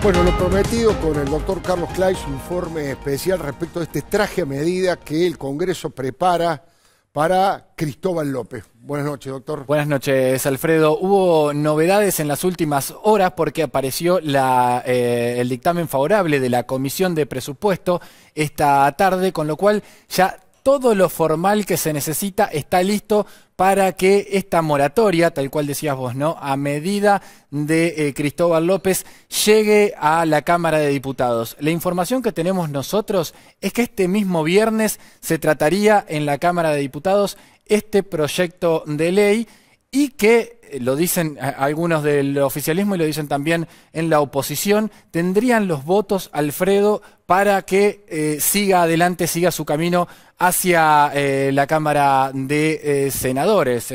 Bueno, lo prometido con el doctor Carlos Klatt, su informe especial respecto a este traje a medida que el Congreso prepara para Cristóbal López. Buenas noches, doctor. Buenas noches, Alfredo. Hubo novedades en las últimas horas porque apareció el dictamen favorable de la Comisión de Presupuesto esta tarde, con lo cual ya todo lo formal que se necesita está listo para que esta moratoria, tal cual decías vos, ¿no?, a medida de Cristóbal López, llegue a la Cámara de Diputados. La información que tenemos nosotros es que este mismo viernes se trataría en la Cámara de Diputados este proyecto de ley y que, lo dicen algunos del oficialismo y lo dicen también en la oposición, tendrían los votos, Alfredo, para que siga adelante, siga su camino hacia la Cámara de Senadores.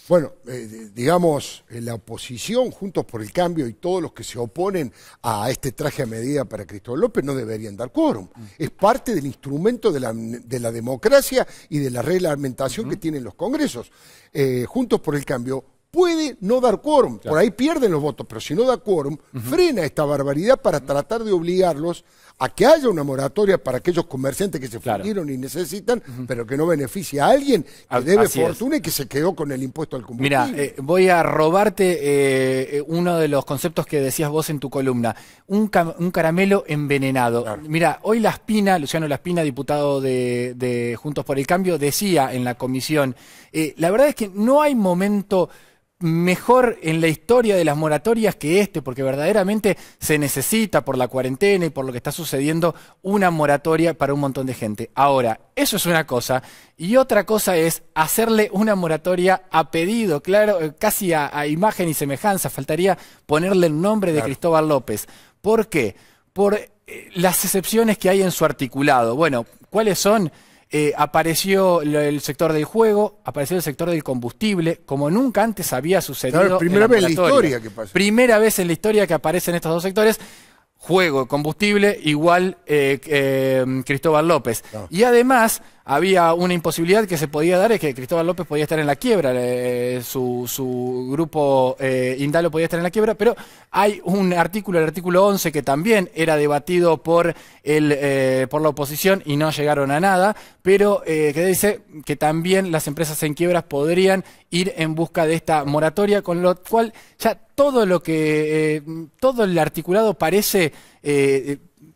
Bueno, digamos, la oposición, Juntos por el Cambio y todos los que se oponen a este traje a medida para Cristóbal López no deberían dar quórum. Es parte del instrumento de la democracia y de la reglamentación que tienen los congresos. Juntos por el Cambio puede no dar quórum, por ahí pierden los votos, pero si no da quórum, frena esta barbaridad para tratar de obligarlos a que haya una moratoria para aquellos comerciantes que se fundieron y necesitan, pero que no beneficia a alguien que debe fortuna y que se quedó con el impuesto al combustible. Mira, voy a robarte uno de los conceptos que decías vos en tu columna, un caramelo envenenado. Mira, hoy Luciano Laspina, diputado de Juntos por el Cambio, decía en la comisión, la verdad es que no hay momento mejor en la historia de las moratorias que este, porque verdaderamente se necesita por la cuarentena y por lo que está sucediendo una moratoria para un montón de gente. Ahora, eso es una cosa, y otra cosa es hacerle una moratoria a pedido, claro, casi a imagen y semejanza, faltaría ponerle el nombre de Cristóbal López. ¿Por qué? Por las excepciones que hay en su articulado. Bueno, ¿cuáles son? Apareció el sector del juego, apareció el sector del combustible, como nunca antes había sucedido. Claro, primera vez en la historia que pasa. Primera vez en la historia que aparecen estos dos sectores. Juego, combustible, igual Cristóbal López. No. Y además había una imposibilidad que se podía dar, es que Cristóbal López podía estar en la quiebra, su grupo Indalo podía estar en la quiebra, pero hay un artículo, el artículo 11, que también era debatido por la oposición y no llegaron a nada, pero que dice que también las empresas en quiebras podrían ir en busca de esta moratoria, con lo cual ya todo el articulado parece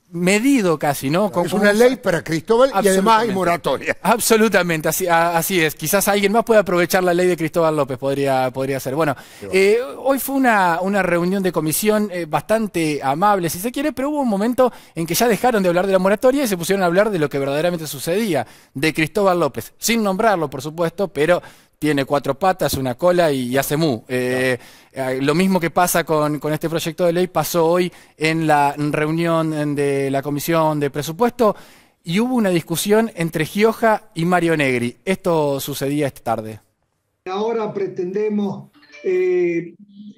medido casi, ¿no? Es una ley para Cristóbal y además hay moratoria. Absolutamente, así es. Quizás alguien más pueda aprovechar la ley de Cristóbal López, podría ser. Bueno, hoy fue una reunión de comisión bastante amable, si se quiere, pero hubo un momento en que ya dejaron de hablar de la moratoria y se pusieron a hablar de lo que verdaderamente sucedía, de Cristóbal López, sin nombrarlo, por supuesto, pero tiene 4 patas, una cola y hace mu. Lo mismo que pasa con este proyecto de ley pasó hoy en la reunión de la Comisión de Presupuesto y hubo una discusión entre Gioja y Mario Negri. Esto sucedía esta tarde. Ahora pretendemos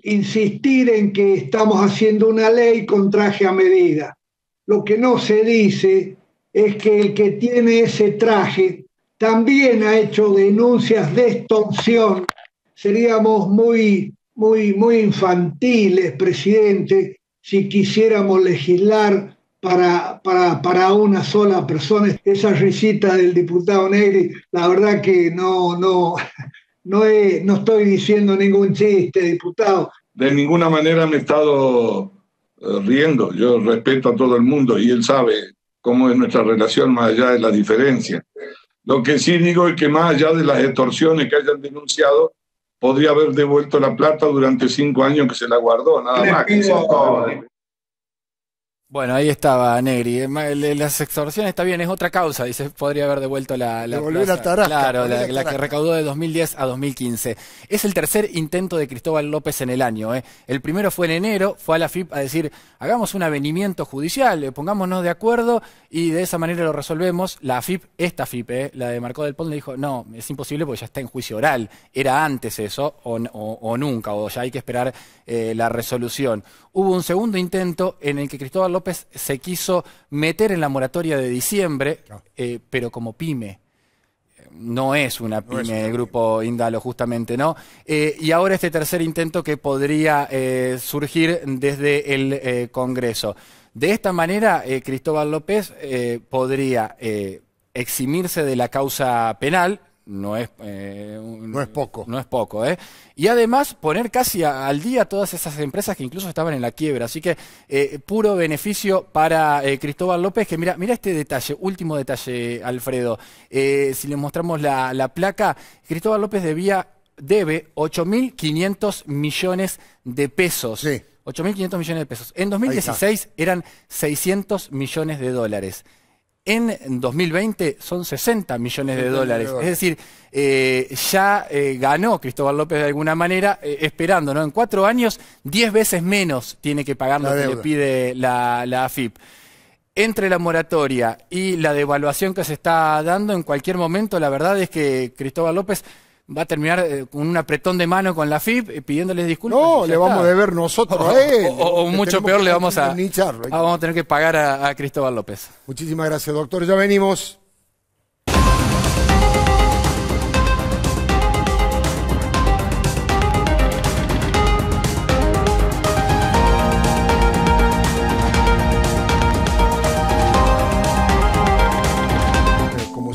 insistir en que estamos haciendo una ley con traje a medida. Lo que no se dice es que el que tiene ese traje también ha hecho denuncias de extorsión. Seríamos muy infantiles, presidente, si quisiéramos legislar para una sola persona. Esa risita del diputado Negri, la verdad que no estoy diciendo ningún chiste, diputado. De ninguna manera me he estado riendo. Yo respeto a todo el mundo y él sabe cómo es nuestra relación más allá de la diferencia. Lo que sí digo es que más allá de las extorsiones que hayan denunciado, podría haber devuelto la plata durante 5 años que se la guardó, nada más. Bueno, ahí estaba Negri. Las extorsiones está bien, es otra causa, dice, podría haber devuelto la plaza. A Tarasca, claro, la que recaudó de 2010 a 2015. Es el tercer intento de Cristóbal López en el año. El primero fue en enero, fue a la AFIP a decir, hagamos un avenimiento judicial, pongámonos de acuerdo y de esa manera lo resolvemos. La AFIP, esta AFIP, la de Marcó del Pont, le dijo, no, es imposible porque ya está en juicio oral. Era antes eso, o nunca, o ya hay que esperar la resolución. Hubo un segundo intento en el que Cristóbal López se quiso meter en la moratoria de diciembre, pero como pyme. No es una pyme, el grupo Indalo, justamente, ¿no? Y ahora este tercer intento que podría surgir desde el Congreso. De esta manera, Cristóbal López podría eximirse de la causa penal. No es poco. No es poco, ¿eh? Y además poner casi al día todas esas empresas que incluso estaban en la quiebra. Así que puro beneficio para Cristóbal López, que mira este detalle, último detalle, Alfredo. Si le mostramos la placa, Cristóbal López debe 8.500 millones de pesos. Sí. 8.500 millones de pesos. En 2016 eran 600 millones de dólares. En 2020 son 60 millones de dólares. Es decir, ya ganó Cristóbal López de alguna manera, esperando, ¿no? En 4 años, 10 veces menos tiene que pagar lo que le pide la AFIP. Entre la moratoria y la devaluación que se está dando, en cualquier momento, la verdad es que Cristóbal López va a terminar con un apretón de mano con la AFIP pidiéndoles disculpas. No, le vamos a deber nosotros a él. O mucho peor, le vamos a tener que pagar a Cristóbal López. Muchísimas gracias, doctor. Ya venimos.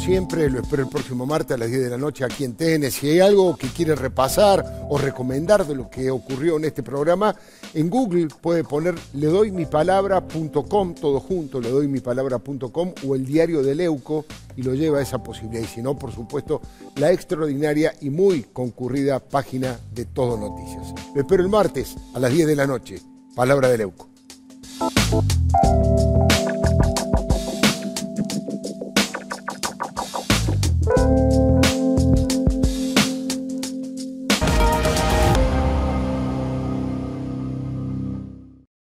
Siempre, lo espero el próximo martes a las 10 de la noche aquí en TN. Si hay algo que quiere repasar o recomendar de lo que ocurrió en este programa, en Google puede poner ledoymipalabra.com, todo junto, ledoymipalabra.com, o el diario de Leuco, y lo lleva a esa posibilidad. Y si no, por supuesto, la extraordinaria y muy concurrida página de Todo Noticias. Lo espero el martes a las 10 de la noche. Palabra de Leuco.